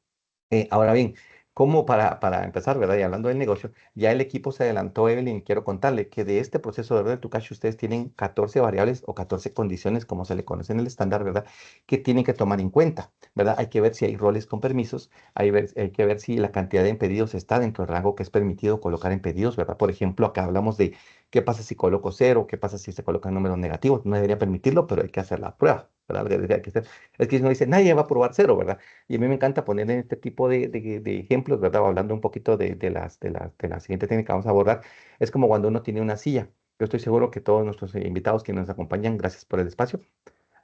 Ahora bien, como para empezar, ¿verdad? Y hablando del negocio, ya el equipo se adelantó, Evelyn, y quiero contarle que de este proceso de Order to Cash ustedes tienen 14 variables o 14 condiciones, como se le conoce en el estándar, ¿verdad? Que tienen que tomar en cuenta, ¿verdad? Hay que ver si hay roles con permisos, hay que ver si la cantidad de pedidos está dentro del rango que es permitido colocar en pedidos, ¿verdad? Por ejemplo, acá hablamos de qué pasa si coloco cero, qué pasa si se colocan números negativos. No debería permitirlo, pero hay que hacer la prueba, ¿verdad? Debería que ser. Es que uno dice, nadie va a probar cero, ¿verdad? Y a mí me encanta poner en este tipo de ejemplos, ¿verdad? Hablando un poquito de la siguiente técnica que vamos a abordar, es como cuando uno tiene una silla. Yo estoy seguro que todos nuestros invitados que nos acompañan, gracias por el espacio,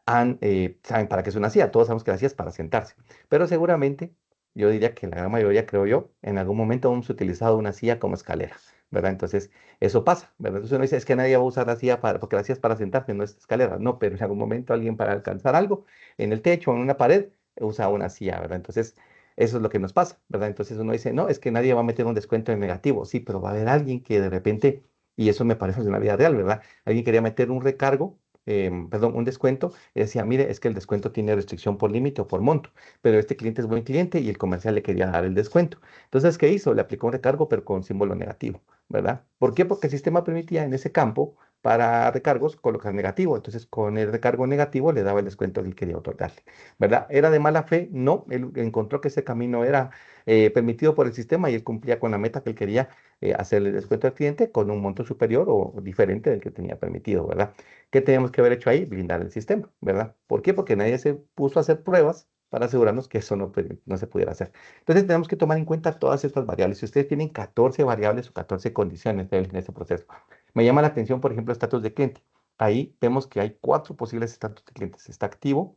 saben para qué es una silla. Todos sabemos que la silla es para sentarse. Pero seguramente, yo diría que la gran mayoría, creo yo, en algún momento hemos utilizado una silla como escalera, ¿verdad? Entonces, eso pasa, ¿verdad? Entonces uno dice, es que nadie va a usar la silla porque la silla es para sentarse, no es escalera. No, pero en algún momento alguien para alcanzar algo en el techo o en una pared usa una silla, ¿verdad? Entonces, eso es lo que nos pasa, ¿verdad? Entonces uno dice, no, es que nadie va a meter un descuento en negativo. Sí, pero va a haber alguien que de repente, y eso me parece de una vida real, ¿verdad? Alguien quería meter un recargo, perdón, un descuento y decía, mire, es que el descuento tiene restricción por límite o por monto, pero este cliente es buen cliente y el comercial le quería dar el descuento. Entonces, ¿qué hizo? Le aplicó un recargo, pero con símbolo negativo, ¿verdad? ¿Por qué? Porque el sistema permitía en ese campo para recargos colocar negativo. Entonces, con el recargo negativo le daba el descuento que él quería otorgarle, ¿verdad? ¿Era de mala fe? No, él encontró que ese camino era permitido por el sistema y él cumplía con la meta que él quería hacerle el descuento al cliente con un monto superior o diferente del que tenía permitido, ¿verdad? ¿Qué tenemos que haber hecho ahí? Blindar el sistema, ¿verdad? ¿Por qué? Porque nadie se puso a hacer pruebas para asegurarnos que eso no se pudiera hacer. Entonces tenemos que tomar en cuenta todas estas variables. Si ustedes tienen 14 variables o 14 condiciones en este proceso, me llama la atención, por ejemplo, estatus de cliente. Ahí vemos que hay cuatro posibles estatus de clientes. Está activo,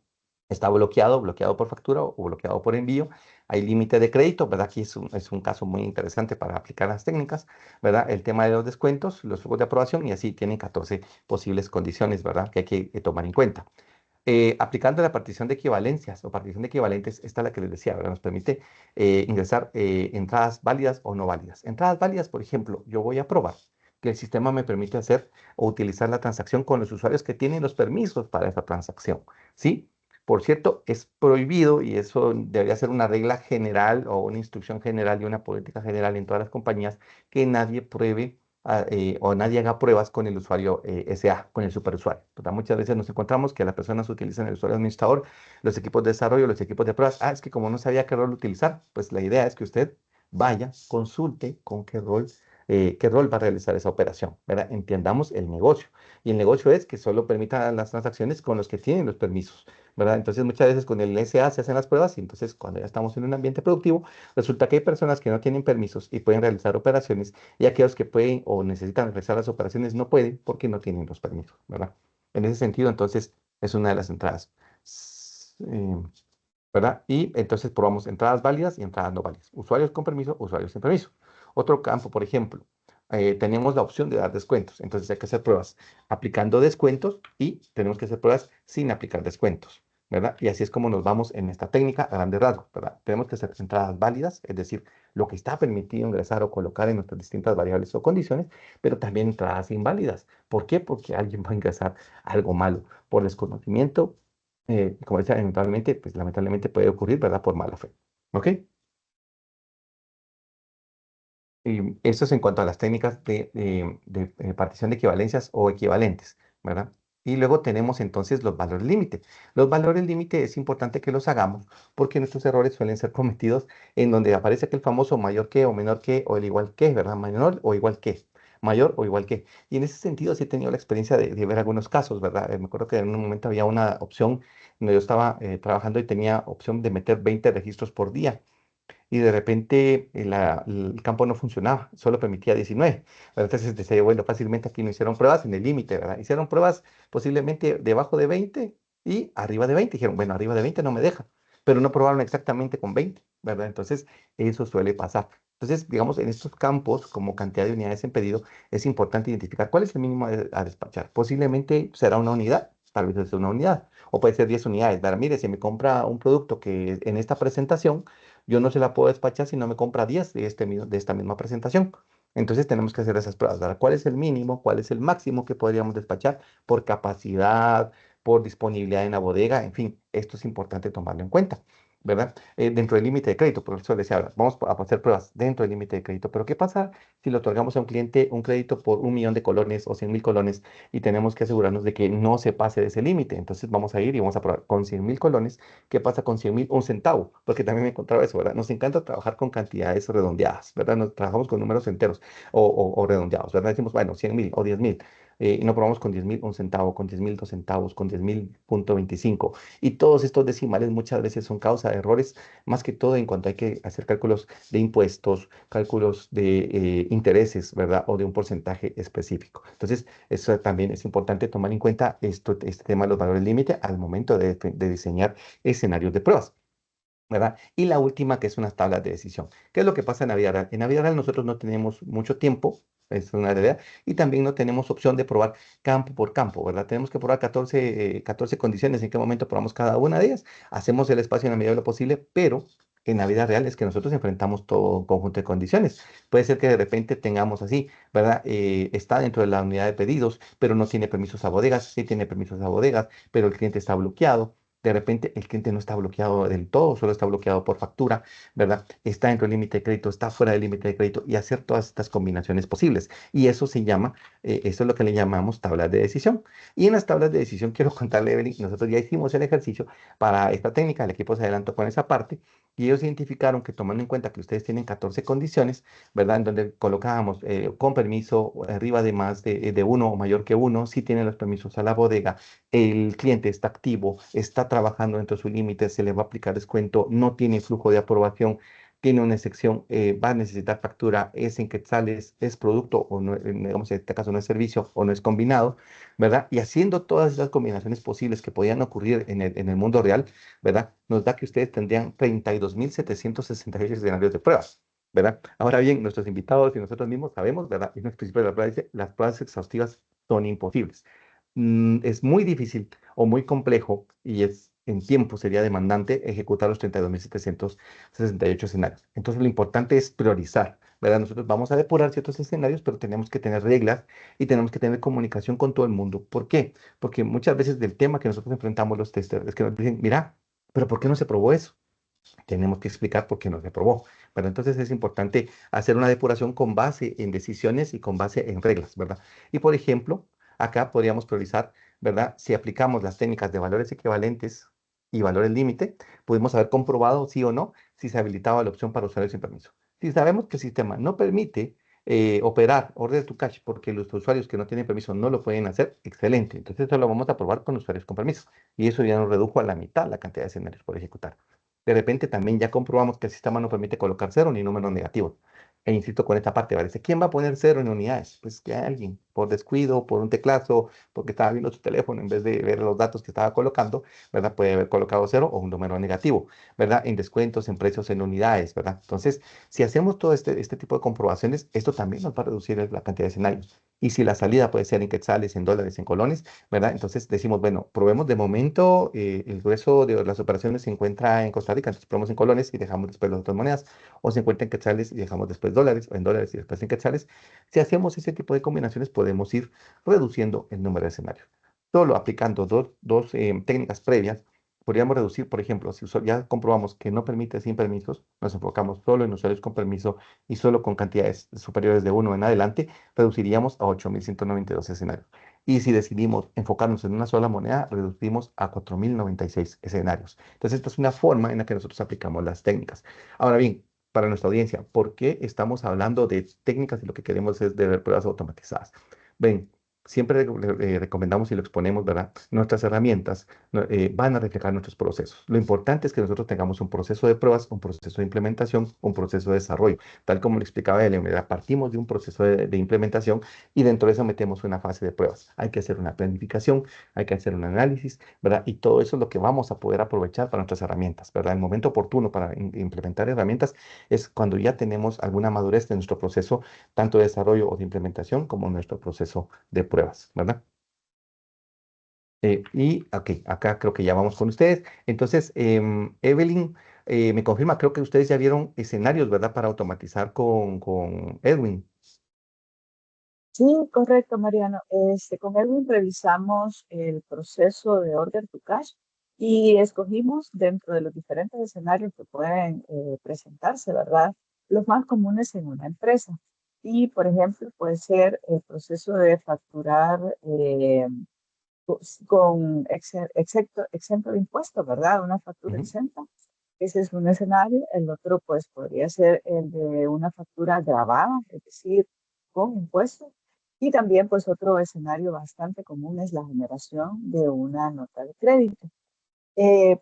está bloqueado, bloqueado por factura o bloqueado por envío. Hay límite de crédito, ¿verdad? Aquí es un caso muy interesante para aplicar las técnicas, ¿verdad? El tema de los descuentos, los flujos de aprobación y así tienen 14 posibles condiciones, ¿verdad? Que hay que tomar en cuenta. Aplicando la partición de equivalencias o partición de equivalentes, esta es la que les decía, ¿verdad? Nos permite ingresar entradas válidas o no válidas. Entradas válidas, por ejemplo, yo voy a probar que el sistema me permite hacer o utilizar la transacción con los usuarios que tienen los permisos para esa transacción, ¿sí? Por cierto, es prohibido y eso debería ser una regla general o una instrucción general y una política general en todas las compañías que nadie pruebe o nadie haga pruebas con el usuario SA, con el superusuario. ¿Verdad? Muchas veces nos encontramos que las personas utilizan el usuario administrador, los equipos de desarrollo, los equipos de pruebas. Ah, es que como no sabía qué rol utilizar, pues la idea es que usted vaya, consulte con qué rol va a realizar esa operación, ¿verdad? Entendamos el negocio. Y el negocio es que solo permita las transacciones con los que tienen los permisos, ¿verdad? Entonces muchas veces con el SA se hacen las pruebas y entonces cuando ya estamos en un ambiente productivo, resulta que hay personas que no tienen permisos y pueden realizar operaciones y aquellos que pueden o necesitan realizar las operaciones no pueden porque no tienen los permisos, ¿verdad? En ese sentido, entonces, es una de las entradas, ¿verdad? Y entonces probamos entradas válidas y entradas no válidas. Usuarios con permiso, usuarios sin permiso. Otro campo, por ejemplo, tenemos la opción de dar descuentos. Entonces hay que hacer pruebas aplicando descuentos y tenemos que hacer pruebas sin aplicar descuentos, ¿verdad? Y así es como nos vamos en esta técnica a grandes rasgos, ¿verdad? Tenemos que hacer entradas válidas, es decir, lo que está permitido ingresar o colocar en nuestras distintas variables o condiciones, pero también entradas inválidas. ¿Por qué? Porque alguien va a ingresar algo malo por desconocimiento. Como decía, eventualmente, pues lamentablemente puede ocurrir, ¿verdad? Por mala fe. ¿Ok? Y esto es en cuanto a las técnicas de partición de equivalencias o equivalentes, ¿verdad? Y luego tenemos entonces los valores límite. Los valores límite es importante que los hagamos porque nuestros errores suelen ser cometidos en donde aparece aquel famoso mayor que o menor que o el igual que, ¿verdad? Menor o igual que, mayor o igual que. Y en ese sentido sí he tenido la experiencia de ver algunos casos, ¿verdad? Me acuerdo que en un momento había una opción donde yo estaba trabajando y tenía opción de meter 20 registros por día y de repente el campo no funcionaba, solo permitía 19. Pero entonces decía, bueno, fácilmente aquí no hicieron pruebas en el límite, ¿verdad? Hicieron pruebas posiblemente debajo de 20 y arriba de 20. Dijeron, bueno, arriba de 20 no me deja, pero no probaron exactamente con 20, ¿verdad? Entonces, eso suele pasar. Entonces, digamos, en estos campos, como cantidad de unidades en pedido, es importante identificar cuál es el mínimo a despachar. Posiblemente será una unidad, tal vez es una unidad, o puede ser 10 unidades. ¿Verdad? Mire, si me compra un producto que en esta presentación, yo no se la puedo despachar si no me compra 10 de esta misma presentación. Entonces tenemos que hacer esas pruebas, ¿verdad? ¿Cuál es el mínimo? ¿Cuál es el máximo que podríamos despachar por capacidad, por disponibilidad en la bodega? En fin, esto es importante tomarlo en cuenta, ¿verdad? Dentro del límite de crédito, por eso les decía, ahora, vamos a hacer pruebas dentro del límite de crédito. Pero ¿qué pasa si le otorgamos a un cliente un crédito por 1 millón de colones o 100.000 colones y tenemos que asegurarnos de que no se pase de ese límite? Entonces vamos a ir y vamos a probar con 100.000 colones. ¿Qué pasa con 100.000? Un centavo, porque también me encontraba eso, ¿verdad? Nos encanta trabajar con cantidades redondeadas, ¿verdad? Nos trabajamos con números enteros o redondeados, ¿verdad? Decimos, bueno, 100.000 o 10.000. Y no probamos con 10.000 un centavo, con 10.000 dos centavos, con 10.000 punto 25. Y todos estos decimales muchas veces son causa de errores, más que todo en cuanto hay que hacer cálculos de impuestos, cálculos de intereses, ¿verdad? O de un porcentaje específico. Entonces, eso también es importante tomar en cuenta este tema de los valores límite al momento de diseñar escenarios de pruebas, ¿verdad? Y la última, que es unas tablas de decisión. ¿Qué es lo que pasa en la vida real? En la vida real nosotros no tenemos mucho tiempo, es una realidad, y también no tenemos opción de probar campo por campo, ¿verdad? Tenemos que probar 14 condiciones, en qué momento probamos cada una de ellas, hacemos el espacio en la medida de lo posible, pero en la vida real es que nosotros enfrentamos todo un conjunto de condiciones. Puede ser que de repente tengamos así, ¿verdad? Está dentro de la unidad de pedidos, pero no tiene permisos a bodegas, sí tiene permisos a bodegas, pero el cliente está bloqueado. De repente el cliente no está bloqueado del todo, solo está bloqueado por factura, ¿verdad? Está dentro del límite de crédito, está fuera del límite de crédito y hacer todas estas combinaciones posibles. Y eso se llama, eso es lo que le llamamos tablas de decisión. Y en las tablas de decisión quiero contarle, Evelyn, nosotros ya hicimos el ejercicio para esta técnica, el equipo se adelantó con esa parte y ellos identificaron que tomando en cuenta que ustedes tienen 14 condiciones, ¿verdad? En donde colocábamos con permiso arriba de más de uno o mayor que uno, si tienen los permisos a la bodega, el cliente está activo, está trabajando dentro de su límite, se le va a aplicar descuento, no tiene flujo de aprobación, tiene una excepción, va a necesitar factura, es en quetzales, es producto o no, digamos en este caso no es servicio o no es combinado, ¿verdad? Y haciendo todas esas combinaciones posibles que podían ocurrir en el mundo real, ¿verdad? Nos da que ustedes tendrían 32.768 escenarios de pruebas. ¿Verdad? Ahora bien, nuestros invitados y nosotros mismos sabemos, ¿verdad? Y nuestro principio de la prueba dice, las pruebas exhaustivas son imposibles. Es muy difícil o muy complejo y en tiempo sería demandante ejecutar los 32.768 escenarios. Entonces, lo importante es priorizar, ¿verdad? Nosotros vamos a depurar ciertos escenarios, pero tenemos que tener reglas y tenemos que tener comunicación con todo el mundo. ¿Por qué? Porque muchas veces del tema que nosotros enfrentamos los testers es que nos dicen, mira, pero ¿por qué no se probó eso? Tenemos que explicar por qué no se aprobó. Pero entonces es importante hacer una depuración con base en decisiones y con base en reglas, ¿verdad? Y por ejemplo, acá podríamos priorizar, ¿verdad? Si aplicamos las técnicas de valores equivalentes y valores límite, pudimos haber comprobado sí o no si se habilitaba la opción para usuarios sin permiso. Si sabemos que el sistema no permite operar order to cash porque los usuarios que no tienen permiso no lo pueden hacer, excelente. Entonces eso lo vamos a probar con usuarios con permiso. Y eso ya nos redujo a la mitad la cantidad de escenarios por ejecutar. De repente también ya comprobamos que el sistema no permite colocar cero ni números negativos. E insisto con esta parte, ¿vale? ¿Quién va a poner cero en unidades? Pues que alguien, por descuido, por un teclazo, porque estaba viendo su teléfono en vez de ver los datos que estaba colocando, ¿verdad? Puede haber colocado cero o un número negativo, ¿verdad? En descuentos, en precios, en unidades, ¿verdad? Entonces, si hacemos todo este tipo de comprobaciones, esto también nos va a reducir la cantidad de escenarios. Y si la salida puede ser en quetzales, en dólares, en colones, ¿verdad? Entonces decimos, bueno, probemos de momento, el grueso de las operaciones se encuentra en Costa Rica, entonces probamos en colones y dejamos después las otras monedas, o se encuentra en quetzales y dejamos después dólares, o en dólares y después en quetzales. Si hacemos ese tipo de combinaciones, podemos ir reduciendo el número de escenarios. Solo aplicando dos técnicas previas, podríamos reducir, por ejemplo, si ya comprobamos que no permite sin permisos, nos enfocamos solo en usuarios con permiso y solo con cantidades superiores de uno en adelante, reduciríamos a 8.192 escenarios. Y si decidimos enfocarnos en una sola moneda, reducimos a 4.096 escenarios. Entonces, esta es una forma en la que nosotros aplicamos las técnicas. Ahora bien, para nuestra audiencia, ¿por qué estamos hablando de técnicas y lo que queremos es de ver pruebas automatizadas? Ven, siempre recomendamos y lo exponemos, ¿verdad? Nuestras herramientas van a reflejar nuestros procesos. Lo importante es que nosotros tengamos un proceso de pruebas, un proceso de implementación, un proceso de desarrollo. Tal como le explicaba él, partimos de un proceso de implementación y dentro de eso metemos una fase de pruebas. Hay que hacer una planificación, hay que hacer un análisis, ¿verdad? Y todo eso es lo que vamos a poder aprovechar para nuestras herramientas, ¿verdad? El momento oportuno para implementar herramientas es cuando ya tenemos alguna madurez de nuestro proceso, tanto de desarrollo o de implementación como nuestro proceso de pruebas, ¿verdad? Ok, acá creo que ya vamos con ustedes. Entonces, Evelyn, me confirma, creo que ustedes ya vieron escenarios, ¿verdad? Para automatizar con Edwin. Sí, correcto, Mariano. Con Edwin revisamos el proceso de order to cash y escogimos dentro de los diferentes escenarios que pueden presentarse, ¿verdad? Los más comunes en una empresa. Y, por ejemplo, puede ser el proceso de facturar exento de impuestos, ¿verdad? Una factura Ujú. exenta. Ese es un escenario. El otro, pues, podría ser el de una factura grabada, es decir, con impuestos. Y también, pues, otro escenario bastante común es la generación de una nota de crédito.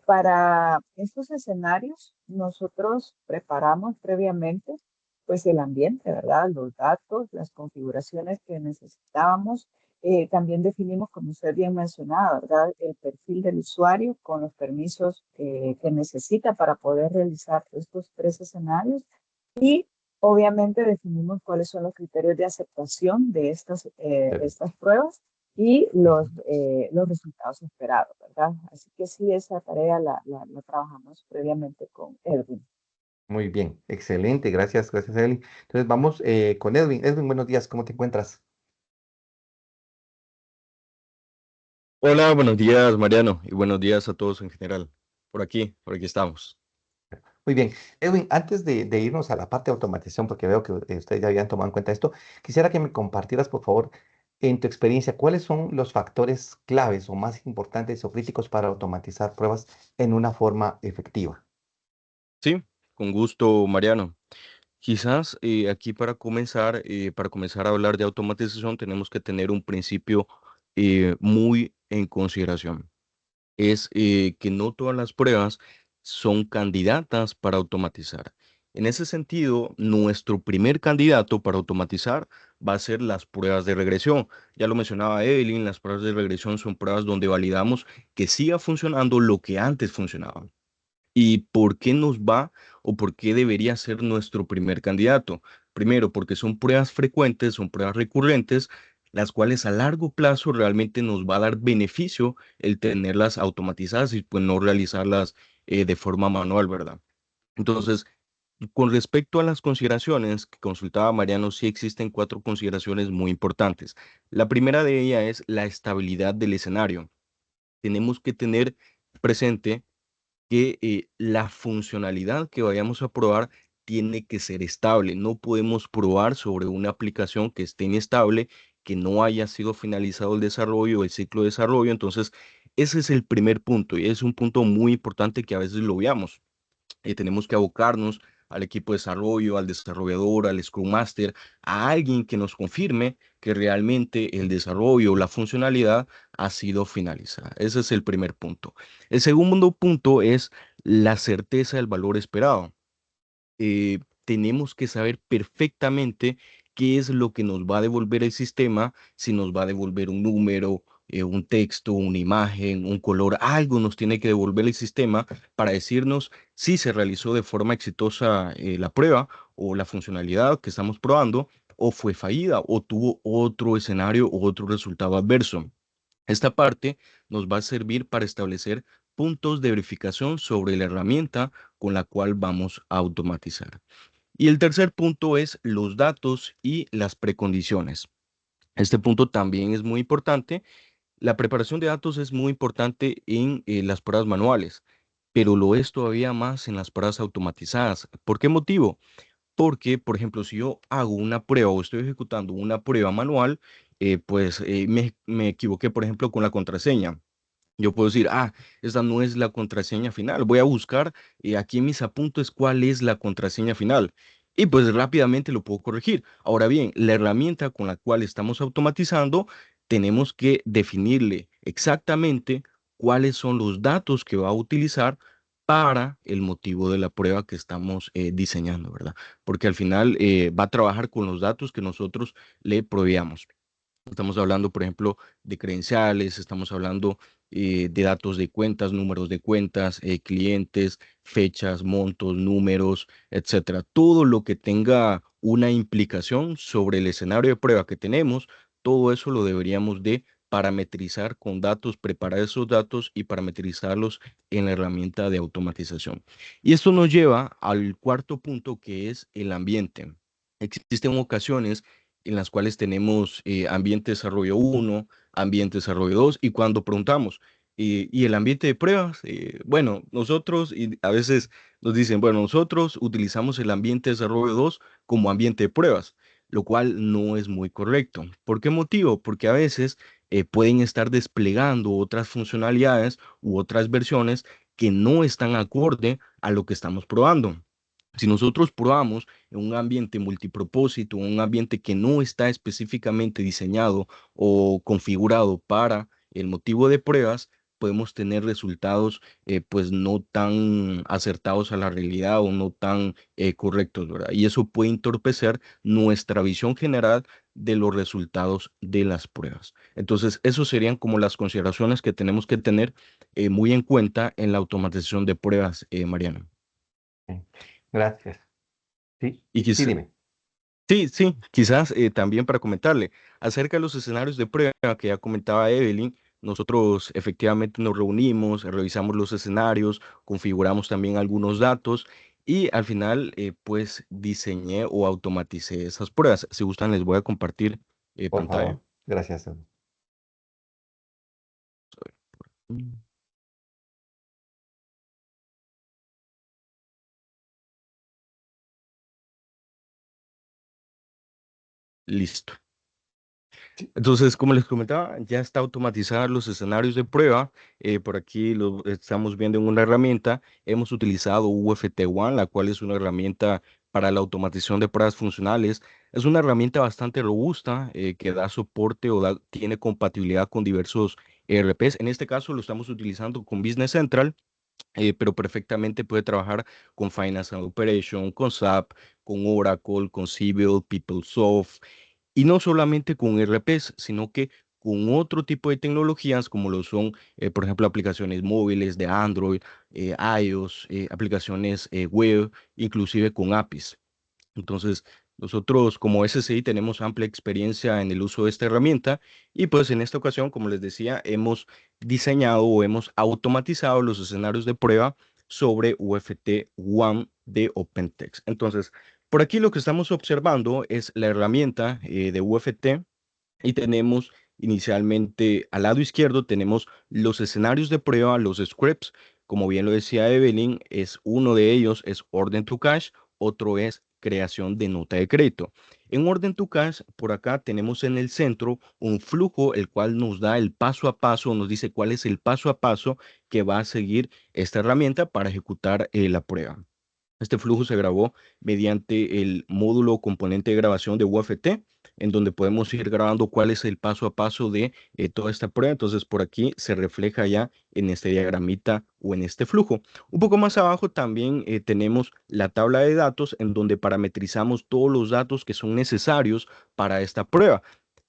Para estos escenarios, nosotros preparamos previamente, pues, el ambiente, ¿verdad? Los datos, las configuraciones que necesitábamos. También definimos, como usted bien mencionaba, ¿verdad? El perfil del usuario con los permisos que necesita para poder realizar estos tres escenarios. Y obviamente definimos cuáles son los criterios de aceptación de estas pruebas y los resultados esperados, ¿verdad? Así que sí, esa tarea la trabajamos previamente con Edwin. Muy bien, excelente, gracias, gracias, Evelyn. Entonces, vamos con Edwin. Edwin, buenos días, ¿cómo te encuentras? Hola, buenos días, Mariano, y buenos días a todos en general. Por aquí estamos. Muy bien. Edwin, antes de irnos a la parte de automatización, porque veo que ustedes ya habían tomado en cuenta esto, quisiera que me compartieras, por favor, en tu experiencia, ¿cuáles son los factores claves o más importantes o críticos para automatizar pruebas en una forma efectiva? Sí, con gusto, Mariano. Quizás aquí para comenzar a hablar de automatización, tenemos que tener un principio muy en consideración. Es que no todas las pruebas son candidatas para automatizar. En ese sentido, nuestro primer candidato para automatizar va a ser las pruebas de regresión. Ya lo mencionaba Evelyn, las pruebas de regresión son pruebas donde validamos que siga funcionando lo que antes funcionaba. ¿Y por qué nos va o por qué debería ser nuestro primer candidato? Primero, porque son pruebas frecuentes, son pruebas recurrentes, las cuales a largo plazo realmente nos va a dar beneficio el tenerlas automatizadas y pues no realizarlas de forma manual, ¿verdad? Entonces, con respecto a las consideraciones que consultaba Mariano, sí existen cuatro consideraciones muy importantes. La primera de ellas es la estabilidad del escenario. Tenemos que tener presente que la funcionalidad que vayamos a probar tiene que ser estable. No podemos probar sobre una aplicación que esté inestable, que no haya sido finalizado el desarrollo, el ciclo de desarrollo. Entonces, ese es el primer punto y es un punto muy importante que a veces lo veamos. Tenemos que abocarnos al equipo de desarrollo, al desarrollador, al Scrum Master, a alguien que nos confirme que realmente el desarrollo, la funcionalidad ha sido finalizada. Ese es el primer punto. El segundo punto es la certeza del valor esperado. tenemos que saber perfectamente qué es lo que nos va a devolver el sistema, si nos va a devolver un número, un texto, una imagen, un color, algo nos tiene que devolver el sistema para decirnos si se realizó de forma exitosa la prueba o la funcionalidad que estamos probando, o fue fallida, o tuvo otro escenario o otro resultado adverso. Esta parte nos va a servir para establecer puntos de verificación sobre la herramienta con la cual vamos a automatizar. Y el tercer punto es los datos y las precondiciones. Este punto también es muy importante. La preparación de datos es muy importante en las pruebas manuales, pero lo es todavía más en las pruebas automatizadas. ¿Por qué motivo? Porque, por ejemplo, si yo hago una prueba o estoy ejecutando una prueba manual, me equivoqué, por ejemplo, con la contraseña. Yo puedo decir, esta no es la contraseña final. Voy a buscar aquí en mis apuntes cuál es la contraseña final. Y pues rápidamente lo puedo corregir. Ahora bien, la herramienta con la cual estamos automatizando, tenemos que definirle exactamente cuáles son los datos que va a utilizar para el motivo de la prueba que estamos diseñando, ¿verdad? Porque al final va a trabajar con los datos que nosotros le proveamos. Estamos hablando, por ejemplo, de credenciales, estamos hablando de datos de cuentas, números de cuentas, clientes, fechas, montos, números, etcétera. Todo lo que tenga una implicación sobre el escenario de prueba que tenemos, todo eso lo deberíamos de parametrizar con datos, preparar esos datos y parametrizarlos en la herramienta de automatización. Y esto nos lleva al cuarto punto, que es el ambiente. Existen ocasiones en las cuales tenemos ambiente desarrollo 1, ambiente desarrollo 2, y cuando preguntamos, ¿y el ambiente de pruebas? Bueno, nosotros, y a veces nos dicen, bueno, nosotros utilizamos el ambiente desarrollo 2 como ambiente de pruebas, lo cual no es muy correcto. ¿Por qué motivo? Porque a veces pueden estar desplegando otras funcionalidades u otras versiones que no están acorde a lo que estamos probando. Si nosotros probamos en un ambiente multipropósito, un ambiente que no está específicamente diseñado o configurado para el motivo de pruebas, podemos tener resultados pues no tan acertados a la realidad o no tan correctos, ¿verdad? Y eso puede entorpecer nuestra visión general de los resultados de las pruebas. Entonces, esos serían como las consideraciones que tenemos que tener muy en cuenta en la automatización de pruebas, Mariana. Ok, gracias. Sí, Y sí, quizás dime. Sí, sí, quizás también para comentarle acerca de los escenarios de prueba que ya comentaba Evelyn, nosotros efectivamente nos reunimos, revisamos los escenarios, configuramos también algunos datos y al final pues diseñé o automaticé esas pruebas. Si gustan les voy a compartir Por pantalla. favor. Gracias. Mm, Listo. Sí, Entonces, como les comentaba, ya está automatizados los escenarios de prueba. Por aquí lo estamos viendo en una herramienta. Hemos utilizado UFT One, la cual es una herramienta para la automatización de pruebas funcionales. Es una herramienta bastante robusta que da soporte o tiene compatibilidad con diversos ERPs. En este caso lo estamos utilizando con Business Central, pero perfectamente puede trabajar con Finance and Operation, con SAP, con Oracle, con Siebel, PeopleSoft. Y no solamente con RPs, sino que con otro tipo de tecnologías como lo son, por ejemplo, aplicaciones móviles de Android, iOS, aplicaciones web, inclusive con APIs. Entonces, nosotros como SCI tenemos amplia experiencia en el uso de esta herramienta y pues en esta ocasión, como les decía, hemos diseñado o hemos automatizado los escenarios de prueba sobre UFT One de OpenText. Entonces, por aquí lo que estamos observando es la herramienta de UFT y tenemos inicialmente al lado izquierdo tenemos los escenarios de prueba, los scripts. Como bien lo decía Evelyn, es uno de ellos es Orden to Cash, otro es creación de nota de crédito. En Orden to Cash, por acá tenemos en el centro un flujo, el cual nos da el paso a paso, nos dice cuál es el paso a paso que va a seguir esta herramienta para ejecutar la prueba. Este flujo se grabó mediante el módulo o componente de grabación de UFT. en donde podemos ir grabando cuál es el paso a paso de toda esta prueba. Entonces, por aquí se refleja ya en este diagramita o en este flujo. Un poco más abajo también tenemos la tabla de datos en donde parametrizamos todos los datos que son necesarios para esta prueba.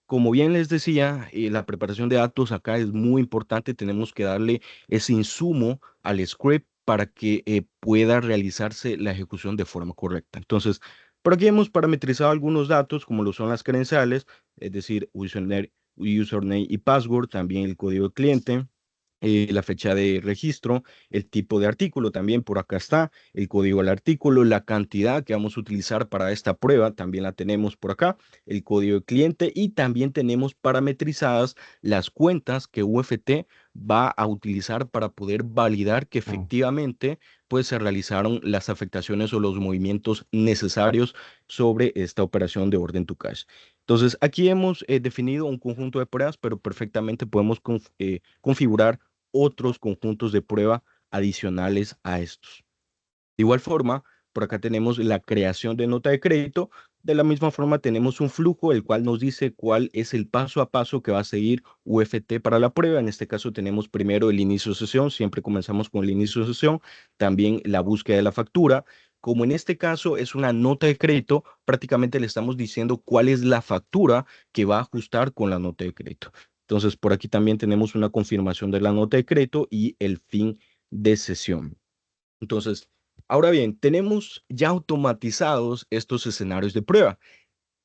Como bien les decía, la preparación de datos acá es muy importante. Tenemos que darle ese insumo al script para que pueda realizarse la ejecución de forma correcta. Entonces, por aquí hemos parametrizado algunos datos, como lo son las credenciales, es decir, username y password, también el código de cliente, la fecha de registro, el tipo de artículo también por acá está, el código del artículo, la cantidad que vamos a utilizar para esta prueba también la tenemos por acá, el código de cliente y también tenemos parametrizadas las cuentas que UFT va a utilizar para poder validar que Mm. efectivamente pues se realizaron las afectaciones o los movimientos necesarios sobre esta operación de orden to cash. Entonces, aquí hemos definido un conjunto de pruebas, pero perfectamente podemos configurar otros conjuntos de prueba adicionales a estos. De igual forma, por acá tenemos la creación de nota de crédito. De la misma forma, tenemos un flujo, el cual nos dice cuál es el paso a paso que va a seguir UFT para la prueba. En este caso, tenemos primero el inicio de sesión. Siempre comenzamos con el inicio de sesión. También la búsqueda de la factura. Como en este caso es una nota de crédito, prácticamente le estamos diciendo cuál es la factura que va a ajustar con la nota de crédito. Entonces, por aquí también tenemos una confirmación de la nota de crédito y el fin de sesión. Entonces, ahora bien, tenemos ya automatizados estos escenarios de prueba.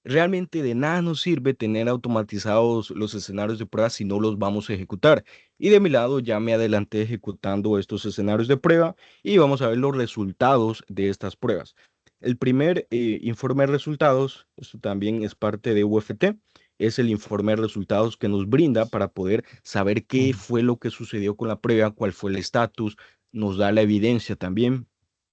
Realmente de nada nos sirve tener automatizados los escenarios de prueba si no los vamos a ejecutar. Y de mi lado ya me adelanté ejecutando estos escenarios de prueba y vamos a ver los resultados de estas pruebas. El primer informe de resultados, esto también es parte de UFT, es el informe de resultados que nos brinda para poder saber qué Mm. fue lo que sucedió con la prueba, cuál fue el estatus, nos da la evidencia también.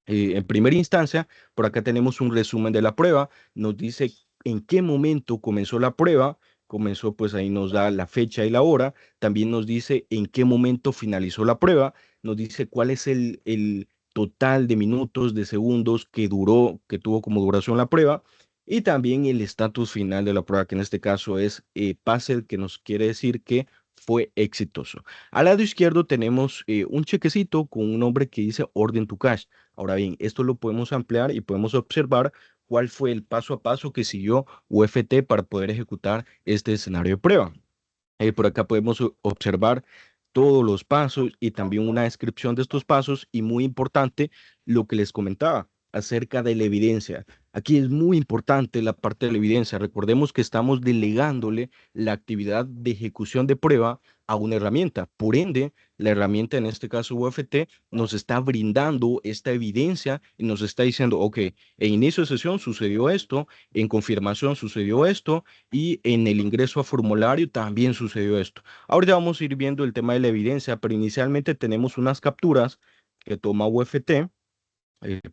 En primera instancia, por acá tenemos un resumen de la prueba, nos dice en qué momento comenzó la prueba, comenzó pues ahí nos da la fecha y la hora, también nos dice en qué momento finalizó la prueba, nos dice cuál es el total de minutos, de segundos que duró, que tuvo como duración la prueba, y también el estatus final de la prueba, que en este caso es pase, que nos quiere decir que fue exitoso. Al lado izquierdo tenemos un chequecito con un nombre que dice orden to cash. Ahora bien, esto lo podemos ampliar y podemos observar cuál fue el paso a paso que siguió UFT para poder ejecutar este escenario de prueba. Por acá podemos observar todos los pasos y también una descripción de estos pasos y muy importante lo que les comentaba acerca de la evidencia. Aquí es muy importante la parte de la evidencia. Recordemos que estamos delegándole la actividad de ejecución de prueba a una herramienta. Por ende, la herramienta, en este caso UFT, nos está brindando esta evidencia y nos está diciendo, ok, en inicio de sesión sucedió esto, en confirmación sucedió esto, y en el ingreso a formulario también sucedió esto. Ahorita vamos a ir viendo el tema de la evidencia, pero inicialmente tenemos unas capturas que toma UFT.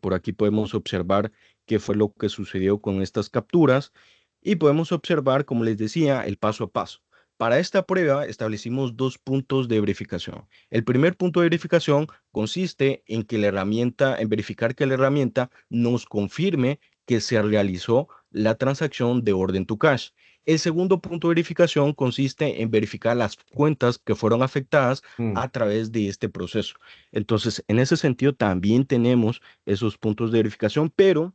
Por aquí podemos observar qué fue lo que sucedió con estas capturas y podemos observar, como les decía, el paso a paso. Para esta prueba establecimos dos puntos de verificación. El primer punto de verificación consiste en que la herramienta, en verificar que la herramienta nos confirme que se realizó la transacción de orden to cash. El segundo punto de verificación consiste en verificar las cuentas que fueron afectadas Mm. a través de este proceso. Entonces, en ese sentido, también tenemos esos puntos de verificación, pero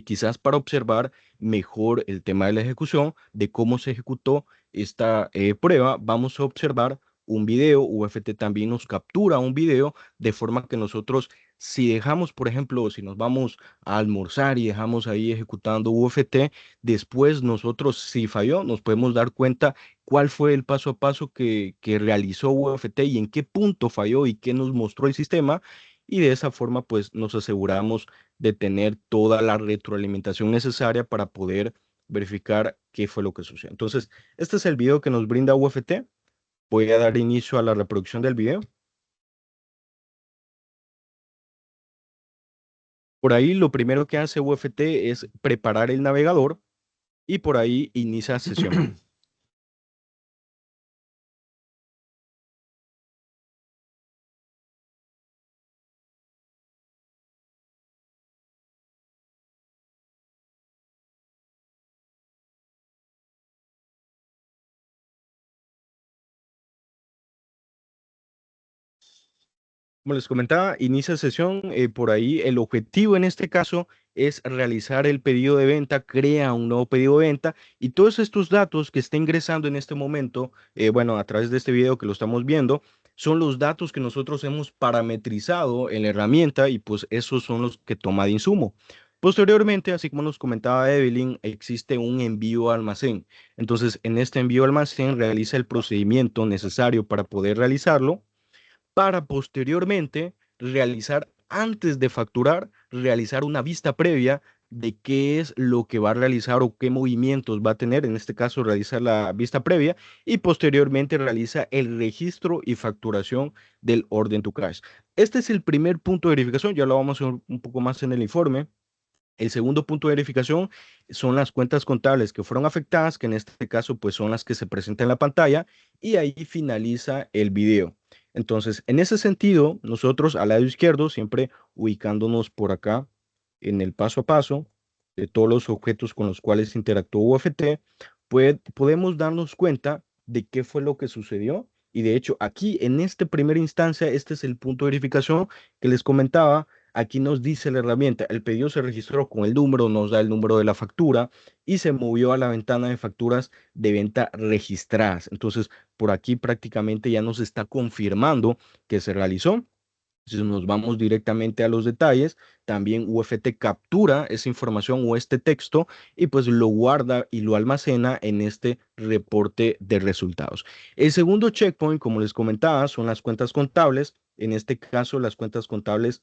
quizás para observar mejor el tema de la ejecución, de cómo se ejecutó esta prueba, vamos a observar un video. UFT también nos captura un video de forma que nosotros, si dejamos, por ejemplo, si nos vamos a almorzar y dejamos ahí ejecutando UFT, después nosotros, si falló, nos podemos dar cuenta cuál fue el paso a paso que realizó UFT y en qué punto falló y qué nos mostró el sistema. Y de esa forma, pues nos aseguramos de tener toda la retroalimentación necesaria para poder verificar qué fue lo que sucedió. Entonces, este es el video que nos brinda UFT. Voy a dar inicio a la reproducción del video. Por ahí lo primero que hace UFT es preparar el navegador y por ahí inicia sesión. Como les comentaba, inicia sesión, por ahí el objetivo en este caso es realizar el pedido de venta, crea un nuevo pedido de venta y todos estos datos que está ingresando en este momento, bueno, a través de este video que lo estamos viendo, son los datos que nosotros hemos parametrizado en la herramienta y pues esos son los que toma de insumo. Posteriormente, así como nos comentaba Evelyn, existe un envío a almacén. Entonces, en este envío a almacén realiza el procedimiento necesario para poder realizarlo para posteriormente realizar, antes de facturar, realizar una vista previa de qué es lo que va a realizar o qué movimientos va a tener. En este caso, realiza la vista previa y posteriormente realiza el registro y facturación del orden to cash. Este es el primer punto de verificación, ya lo vamos a ver un poco más en el informe. El segundo punto de verificación son las cuentas contables que fueron afectadas, que en este caso pues son las que se presentan en la pantalla y ahí finaliza el video. Entonces, en ese sentido, nosotros al lado izquierdo, siempre ubicándonos por acá en el paso a paso de todos los objetos con los cuales interactuó UFT, podemos darnos cuenta de qué fue lo que sucedió. Y de hecho, aquí en esta primera instancia, este es el punto de verificación que les comentaba. Aquí nos dice la herramienta, el pedido se registró con el número, nos da el número de la factura y se movió a la ventana de facturas de venta registradas. Entonces, por aquí prácticamente ya nos está confirmando que se realizó. Si nos vamos directamente a los detalles, también UFT captura esa información o este texto y pues lo guarda y lo almacena en este reporte de resultados. El segundo checkpoint, como les comentaba, son las cuentas contables. En este caso, las cuentas contables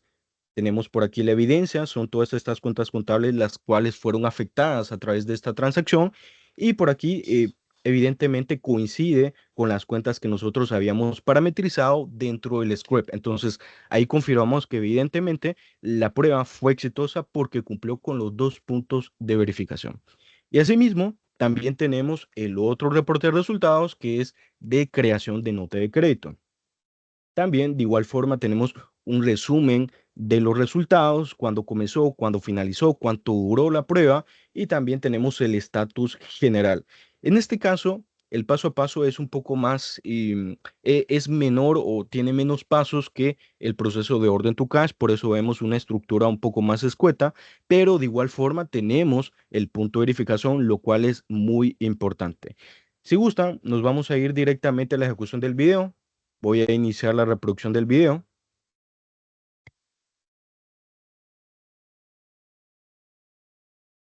tenemos por aquí la evidencia, son todas estas cuentas contables las cuales fueron afectadas a través de esta transacción y por aquí evidentemente coincide con las cuentas que nosotros habíamos parametrizado dentro del script. Entonces ahí confirmamos que evidentemente la prueba fue exitosa porque cumplió con los dos puntos de verificación. Y asimismo, también tenemos el otro reporte de resultados que es de creación de nota de crédito. También, de igual forma, tenemos un resumen de los resultados, cuándo comenzó, cuándo finalizó, cuánto duró la prueba y también tenemos el estatus general. En este caso, el paso a paso es un poco más, es menor o tiene menos pasos que el proceso de orden to cash, por eso vemos una estructura un poco más escueta, pero de igual forma tenemos el punto de verificación, lo cual es muy importante. Si gustan, nos vamos a ir directamente a la ejecución del video. Voy a iniciar la reproducción del video.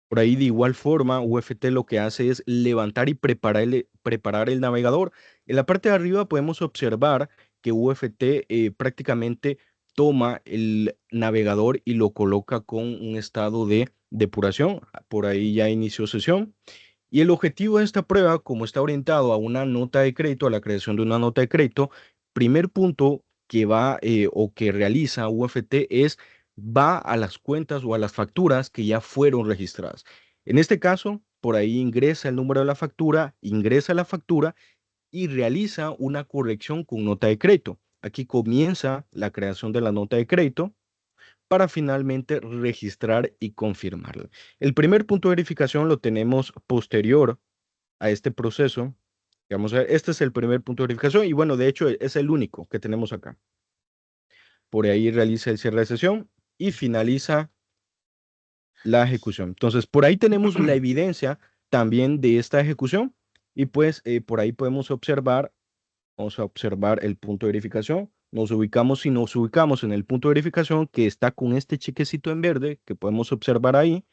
Por ahí de igual forma, UFT lo que hace es levantar y preparar el navegador. En la parte de arriba podemos observar que UFT prácticamente toma el navegador y lo coloca con un estado de depuración. Por ahí ya inició sesión. Y el objetivo de esta prueba, como está orientado a una nota de crédito, a la creación de una nota de crédito, primer punto que va o que realiza UFT es va a las cuentas o a las facturas que ya fueron registradas. En este caso, por ahí ingresa el número de la factura, ingresa la factura y realiza una corrección con nota de crédito. Aquí comienza la creación de la nota de crédito para finalmente registrar y confirmarla. El primer punto de verificación lo tenemos posterior a este proceso. Vamos a ver, este es el primer punto de verificación y bueno, de hecho es el único que tenemos acá. Por ahí realiza el cierre de sesión y finaliza la ejecución. Entonces, por ahí tenemos la evidencia también de esta ejecución y pues por ahí podemos observar, vamos a observar el punto de verificación. Nos ubicamos, si nos ubicamos en el punto de verificación que está con este chequecito en verde que podemos observar ahí,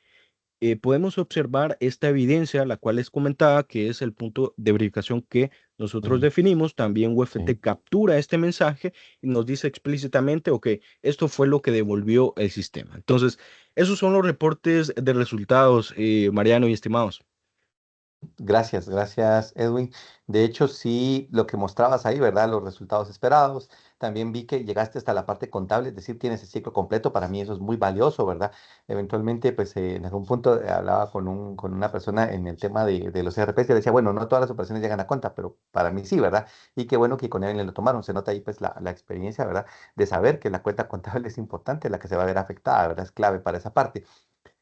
podemos observar esta evidencia, la cual les comentaba que es el punto de verificación que nosotros definimos. También UFT captura este mensaje y nos dice explícitamente, ok, esto fue lo que devolvió el sistema. Entonces, esos son los reportes de resultados, Mariano y estimados. Gracias, gracias Edwin. De hecho, sí, lo que mostrabas ahí, ¿verdad? Los resultados esperados. También vi que llegaste hasta la parte contable, es decir, tienes el ciclo completo. Para mí eso es muy valioso, ¿verdad? Eventualmente, pues en algún punto hablaba con una persona en el tema de los ERPs y le decía, bueno, no todas las operaciones llegan a cuenta, pero para mí sí, ¿verdad? Y qué bueno que con él lo tomaron. Se nota ahí pues la experiencia, ¿verdad? De saber que la cuenta contable es importante, la que se va a ver afectada, ¿verdad? Es clave para esa parte.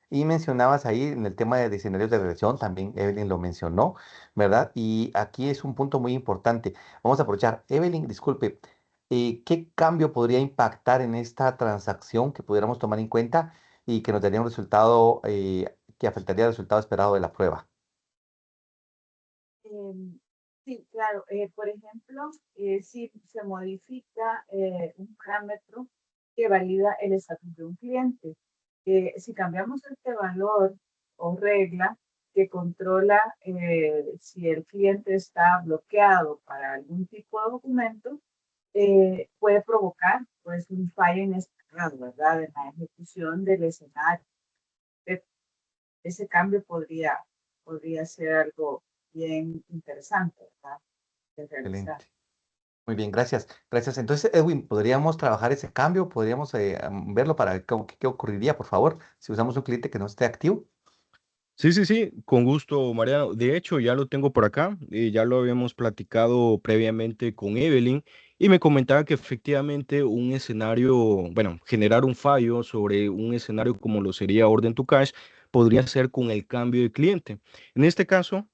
Y mencionabas ahí en el tema de escenarios de regresión, también Evelyn lo mencionó, ¿verdad? Y aquí es un punto muy importante. Vamos a aprovechar. Evelyn, disculpe, ¿qué cambio podría impactar en esta transacción que pudiéramos tomar en cuenta y que nos daría un resultado que afectaría el resultado esperado de la prueba? Em, sí, claro. Por ejemplo, si se modifica un parámetro que valida el estatus de un cliente, si cambiamos este valor o regla que controla si el cliente está bloqueado para algún tipo de documento, puede provocar pues un fallo inesperado, ¿verdad? En la ejecución del escenario. Eh, Ese cambio podría ser algo bien interesante, ¿verdad? De realizar. Excelente. Muy bien, gracias. Gracias. Entonces, Edwin, ¿podríamos trabajar ese cambio? ¿Podríamos verlo para ver qué ocurriría, por favor, si usamos un cliente que no esté activo? Sí, sí, sí, con gusto, Mariano. De hecho, ya lo tengo por acá, ya lo habíamos platicado previamente con Evelyn y me comentaba que efectivamente un escenario, bueno, generar un fallo sobre un escenario como lo sería Orden to Cash podría ser con el cambio de cliente. En este caso,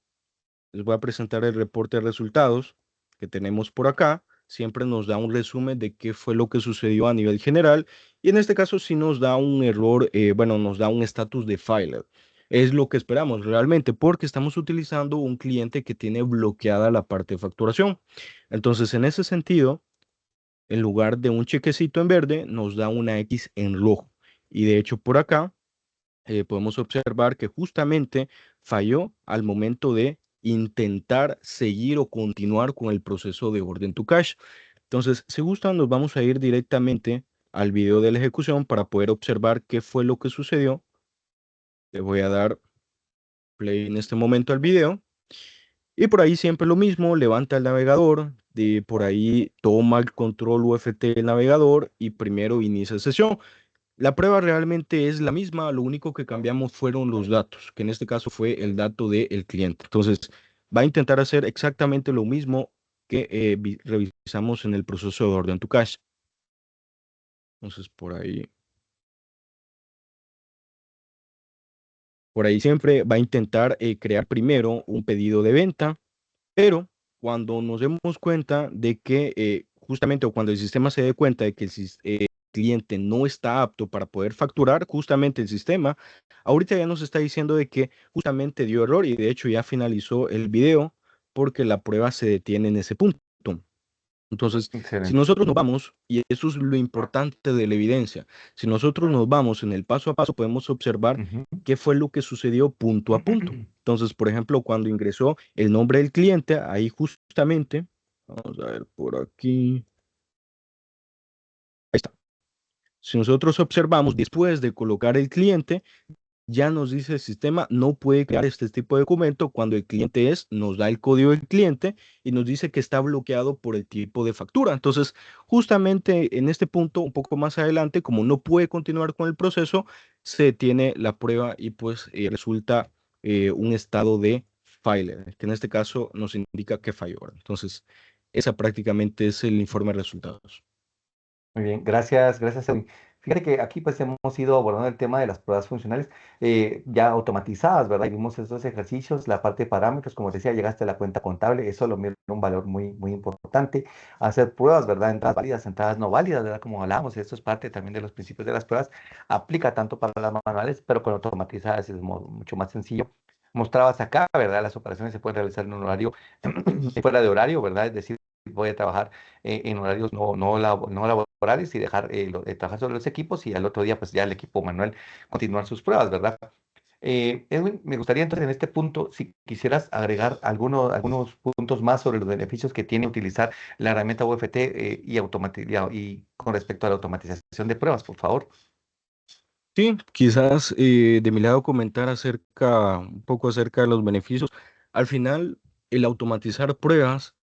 les voy a presentar el reporte de resultados que tenemos por acá. Siempre nos da un resumen de qué fue lo que sucedió a nivel general y en este caso sí nos da un error, bueno, nos da un estatus de failed. Es lo que esperamos realmente porque estamos utilizando un cliente que tiene bloqueada la parte de facturación. Entonces, en ese sentido, en lugar de un chequecito en verde, nos da una X en rojo. Y de hecho, por acá podemos observar que justamente falló al momento de intentar seguir o continuar con el proceso de orden to cash. Entonces, si gustan, nos vamos a ir directamente al video de la ejecución para poder observar qué fue lo que sucedió. Le voy a dar play en este momento al video. Y por ahí siempre lo mismo, levanta el navegador, de por ahí toma el control UFT del navegador y primero inicia sesión. La prueba realmente es la misma, lo único que cambiamos fueron los datos, que en este caso fue el dato del cliente. Entonces, va a intentar hacer exactamente lo mismo que revisamos en el proceso de orden to cash. Entonces, por ahí siempre va a intentar crear primero un pedido de venta, pero cuando nos demos cuenta de que justamente o cuando el sistema se dé cuenta de que el cliente no está apto para poder facturar, justamente el sistema ahorita ya nos está diciendo de que justamente dio error y de hecho ya finalizó el video porque la prueba se detiene en ese punto. Entonces, si Excelente. nosotros nos vamos, y eso es lo importante de la evidencia, si nosotros nos vamos en el paso a paso, podemos observar Ujú. qué fue lo que sucedió punto a punto. Entonces, por ejemplo, cuando ingresó el nombre del cliente, ahí justamente, vamos a ver por aquí, ahí está. Si nosotros observamos, después de colocar el cliente, ya nos dice el sistema, no puede crear este tipo de documento cuando el cliente nos da el código del cliente y nos dice que está bloqueado por el tipo de factura. Entonces, justamente en este punto, un poco más adelante, como no puede continuar con el proceso, se detiene la prueba y pues resulta un estado de failure, que en este caso nos indica que falló. Entonces, esa prácticamente es el informe de resultados. Muy bien, gracias, gracias, Edwin. Fíjate que aquí pues hemos ido abordando el tema de las pruebas funcionales ya automatizadas, ¿verdad? Y vimos estos ejercicios, la parte de parámetros, como te decía, llegaste a la cuenta contable, eso lo mide un valor muy, muy importante. Hacer pruebas, ¿verdad? Entradas válidas, entradas no válidas, ¿verdad? Como hablábamos, esto es parte también de los principios de las pruebas. Aplica tanto para las manuales, pero con automatizadas es mucho más sencillo. Mostrabas acá, ¿verdad? Las operaciones se pueden realizar en un horario fuera de horario, ¿verdad? Es decir, voy a trabajar en horarios no laborales y dejar trabajar sobre los equipos y al otro día pues ya el equipo manual continuar sus pruebas, ¿verdad? Edwin, me gustaría entonces en este punto, si quisieras agregar algunos puntos más sobre los beneficios que tiene utilizar la herramienta UFT y con respecto a la automatización de pruebas, por favor. Sí, quizás de mi lado comentar un poco acerca de los beneficios. Al final, el automatizar pruebas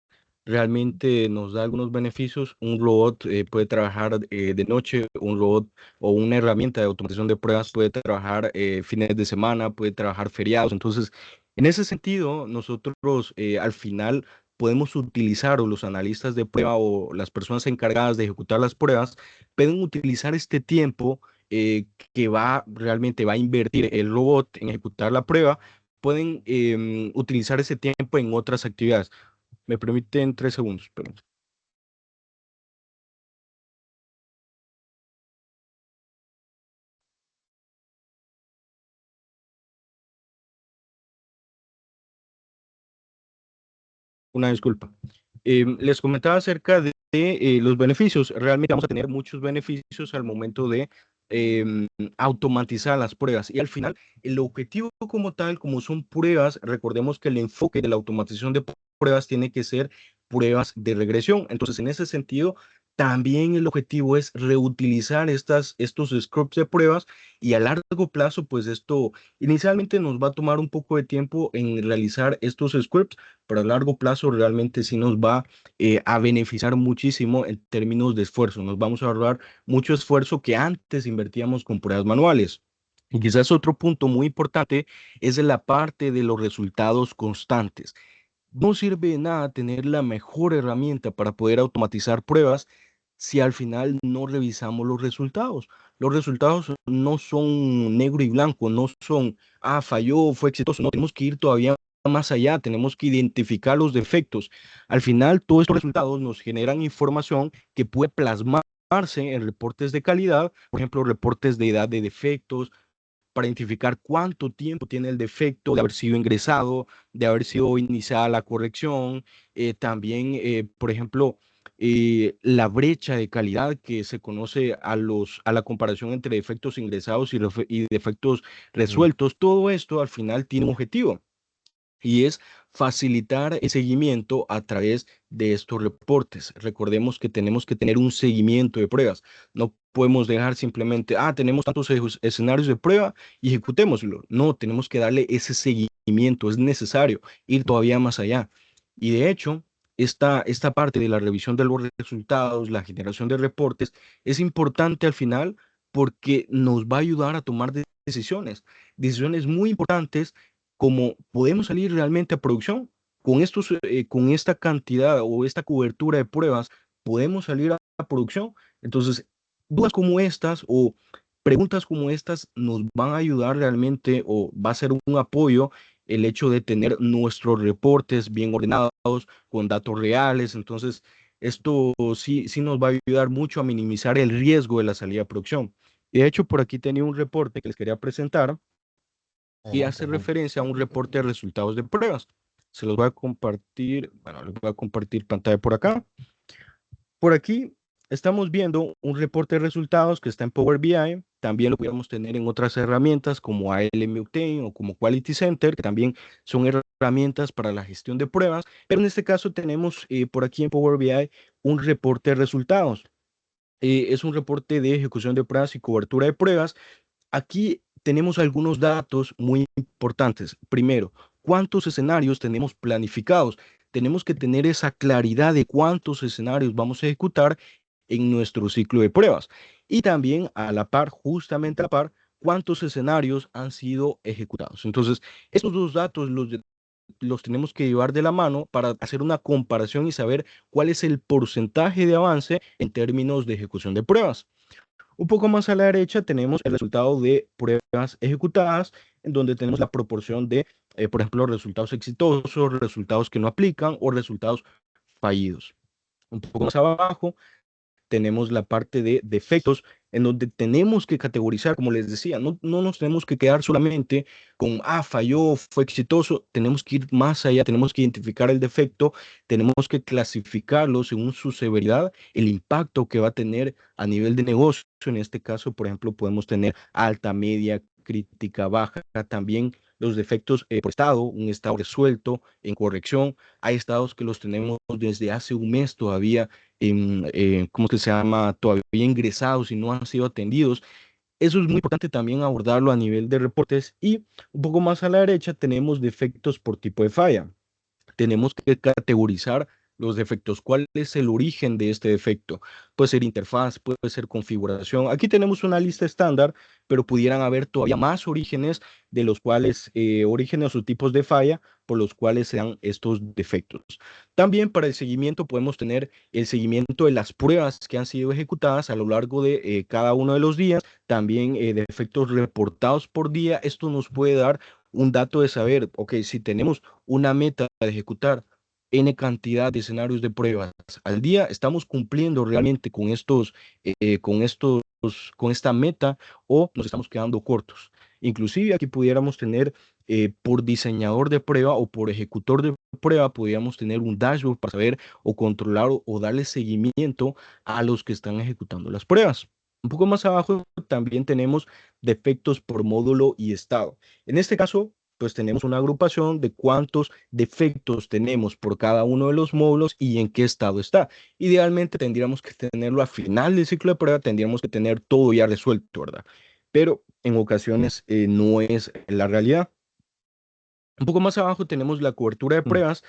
realmente nos da algunos beneficios. Un robot puede trabajar de noche, un robot o una herramienta de automatización de pruebas puede trabajar fines de semana, puede trabajar feriados. Entonces, en ese sentido, nosotros al final podemos utilizar o los analistas de prueba o las personas encargadas de ejecutar las pruebas pueden utilizar este tiempo que realmente va a invertir el robot en ejecutar la prueba, pueden utilizar ese tiempo en otras actividades. Me permiten 3 segundos, perdón. una disculpa. Les comentaba acerca de los beneficios. Realmente vamos a tener muchos beneficios al momento de automatizar las pruebas. Y al final, el objetivo como tal, como son pruebas, recordemos que el enfoque de la automatización de pruebas tiene que ser pruebas de regresión. Entonces, en ese sentido, también el objetivo es reutilizar estos scripts de pruebas y a largo plazo, pues esto inicialmente nos va a tomar un poco de tiempo en realizar estos scripts, pero a largo plazo realmente sí nos va a beneficiar muchísimo en términos de esfuerzo. Nos vamos a ahorrar mucho esfuerzo que antes invertíamos con pruebas manuales. Y quizás otro punto muy importante es la parte de los resultados constantes. No sirve de nada tener la mejor herramienta para poder automatizar pruebas si al final no revisamos los resultados. Los resultados no son negro y blanco, no son, falló, fue exitoso. No, tenemos que ir todavía más allá, tenemos que identificar los defectos. Al final, todos estos resultados nos generan información que puede plasmarse en reportes de calidad, por ejemplo, reportes de edad de defectos, para identificar cuánto tiempo tiene el defecto de haber sido ingresado, de haber sido iniciada la corrección, también, por ejemplo, la brecha de calidad que se conoce a la comparación entre defectos ingresados y defectos resueltos. Todo esto al final tiene un objetivo y es facilitar el seguimiento a través de estos reportes. Recordemos que tenemos que tener un seguimiento de pruebas. No podemos dejar simplemente, tenemos tantos escenarios de prueba y ejecutémoslo. No, tenemos que darle ese seguimiento. Es necesario ir todavía más allá. Y de hecho, esta parte de la revisión de los resultados, la generación de reportes, es importante al final porque nos va a ayudar a tomar decisiones muy importantes, como podemos salir realmente a producción con esta cantidad o esta cobertura de pruebas, podemos salir a producción. Entonces, dudas como estas o preguntas como estas nos van a ayudar realmente, o va a ser un apoyo el hecho de tener nuestros reportes bien ordenados, con datos reales. Entonces, esto sí nos va a ayudar mucho a minimizar el riesgo de la salida a producción. Y de hecho, por aquí tenía un reporte que les quería presentar y Adelante, hace adelante. referencia a un reporte de resultados de pruebas. Se los voy a compartir, bueno, les voy a compartir pantalla por acá. Por aquí estamos viendo un reporte de resultados que está en Power BI. También lo podemos tener en otras herramientas como ALM Obtain o como Quality Center, que también son herramientas para la gestión de pruebas. Pero en este caso tenemos por aquí en Power BI un reporte de resultados. Es un reporte de ejecución de pruebas y cobertura de pruebas. Aquí tenemos algunos datos muy importantes. Primero, ¿cuántos escenarios tenemos planificados? Tenemos que tener esa claridad de cuántos escenarios vamos a ejecutar en nuestro ciclo de pruebas. Y también a la par, justamente a la par, cuántos escenarios han sido ejecutados. Entonces, estos dos datos los tenemos que llevar de la mano para hacer una comparación y saber cuál es el porcentaje de avance en términos de ejecución de pruebas. Un poco más a la derecha tenemos el resultado de pruebas ejecutadas, en donde tenemos la proporción de, por ejemplo, resultados exitosos, resultados que no aplican o resultados fallidos. Un poco más abajo tenemos la parte de defectos, en donde tenemos que categorizar, como les decía, no nos tenemos que quedar solamente con, falló, fue exitoso, tenemos que ir más allá, tenemos que identificar el defecto, tenemos que clasificarlo según su severidad, el impacto que va a tener a nivel de negocio. En este caso, por ejemplo, podemos tener alta, media, crítica, baja, también los defectos por estado, un estado resuelto, en corrección. Hay estados que los tenemos desde hace un mes todavía ¿cómo que se llama? Todavía ingresados y no han sido atendidos. Eso es muy importante también abordarlo a nivel de reportes. Y un poco más a la derecha tenemos defectos por tipo de falla. Tenemos que categorizar los defectos. ¿Cuál es el origen de este defecto? Puede ser interfaz, puede ser configuración. Aquí tenemos una lista estándar, pero pudieran haber todavía más orígenes, de los cuales, orígenes o tipos de falla por los cuales se dan estos defectos. También para el seguimiento podemos tener el seguimiento de las pruebas que han sido ejecutadas a lo largo de cada uno de los días. También defectos reportados por día. Esto nos puede dar un dato de saber, ok, si tenemos una meta de ejecutar N cantidad de escenarios de pruebas al día, estamos cumpliendo realmente con esta meta, o nos estamos quedando cortos. Inclusive aquí pudiéramos tener por diseñador de prueba o por ejecutor de prueba, podríamos tener un dashboard para saber o controlar o darle seguimiento a los que están ejecutando las pruebas. Un poco más abajo también tenemos defectos por módulo y estado. En este caso, pues tenemos una agrupación de cuántos defectos tenemos por cada uno de los módulos y en qué estado está. Idealmente tendríamos que tenerlo al final del ciclo de prueba, tendríamos que tener todo ya resuelto, ¿verdad? Pero en ocasiones no es la realidad. Un poco más abajo tenemos la cobertura de Mm. pruebas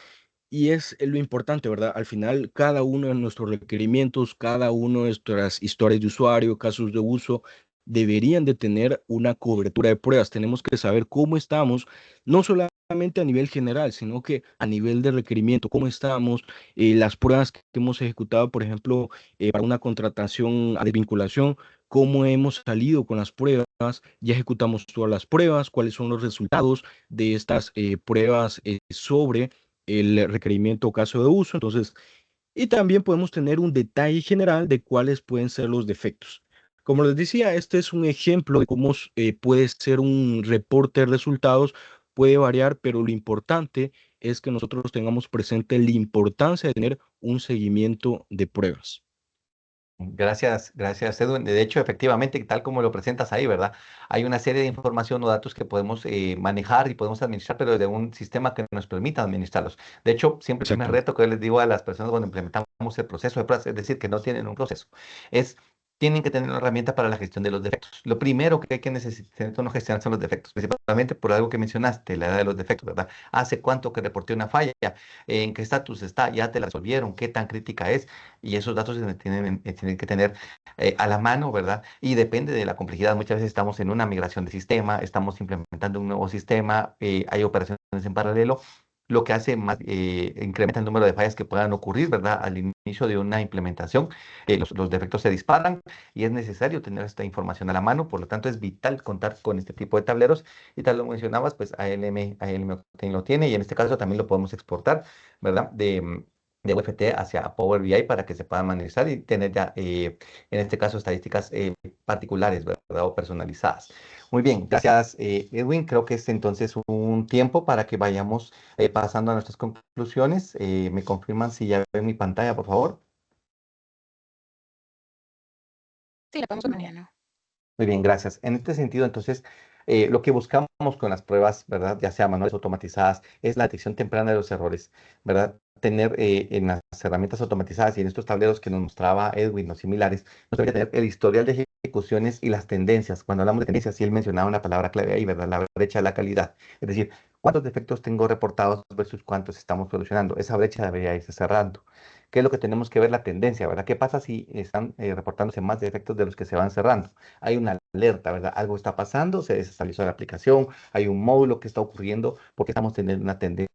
y es lo importante, ¿verdad? Al final, cada uno de nuestros requerimientos, cada uno de nuestras historias de usuario, casos de uso, deberían de tener una cobertura de pruebas. Tenemos que saber cómo estamos, no solamente a nivel general, sino que a nivel de requerimiento, cómo estamos, las pruebas que hemos ejecutado, por ejemplo, para una contratación a desvinculación, cómo hemos salido con las pruebas, ya ejecutamos todas las pruebas, cuáles son los resultados de estas pruebas sobre el requerimiento o caso de uso. Entonces, y también podemos tener un detalle general de cuáles pueden ser los defectos. Como les decía, este es un ejemplo de cómo puede ser un reporte de resultados, puede variar, pero lo importante es que nosotros tengamos presente la importancia de tener un seguimiento de pruebas. Gracias, gracias, Edwin. De hecho, efectivamente, tal como lo presentas ahí, ¿verdad? Hay una serie de información o datos que podemos manejar y podemos administrar, pero de un sistema que nos permita administrarlos. De hecho, siempre el primer Exacto. reto que yo les digo a las personas cuando implementamos el proceso de pruebas, es decir, que no tienen un proceso, es tienen que tener una herramienta para la gestión de los defectos. Lo primero que hay que necesitar no gestionar son los defectos, principalmente por algo que mencionaste, la edad de los defectos, ¿verdad? ¿Hace cuánto que reporté una falla? ¿En qué estatus está? ¿Ya te la resolvieron? ¿Qué tan crítica es? Y esos datos tienen que tener a la mano, ¿verdad? Y depende de la complejidad. Muchas veces estamos en una migración de sistema, estamos implementando un nuevo sistema, hay operaciones en paralelo, lo que hace más, incrementa el número de fallas que puedan ocurrir, ¿verdad? Al inicio de una implementación, los defectos se disparan y es necesario tener esta información a la mano, por lo tanto es vital contar con este tipo de tableros y tal lo mencionabas, pues ALM Octane lo tiene y en este caso también lo podemos exportar, ¿verdad? De UFT hacia Power BI para que se puedan analizar y tener ya, en este caso, estadísticas particulares, ¿verdad? O personalizadas. Muy bien, gracias, Edwin. Creo que es entonces un tiempo para que vayamos pasando a nuestras conclusiones. ¿Me confirman si ya ven mi pantalla, por favor? Sí, la vamos, Mariano. Muy bien, gracias. En este sentido, entonces, lo que buscamos con las pruebas, ¿verdad? Ya sea manuales o automatizadas, es la detección temprana de los errores, ¿verdad? Tener en las herramientas automatizadas y en estos tableros que nos mostraba Edwin o similares, nos debería tener el historial de ejecuciones y las tendencias. Cuando hablamos de tendencias, sí él mencionaba una palabra clave ahí, ¿verdad? La brecha de la calidad. Es decir, ¿cuántos defectos tengo reportados versus cuántos estamos solucionando? Esa brecha debería irse cerrando. ¿Qué es lo que tenemos que ver? La tendencia, ¿verdad? ¿Qué pasa si están reportándose más defectos de los que se van cerrando? Hay una alerta, ¿verdad? Algo está pasando, se desestabilizó la aplicación, hay un módulo que está ocurriendo porque estamos teniendo una tendencia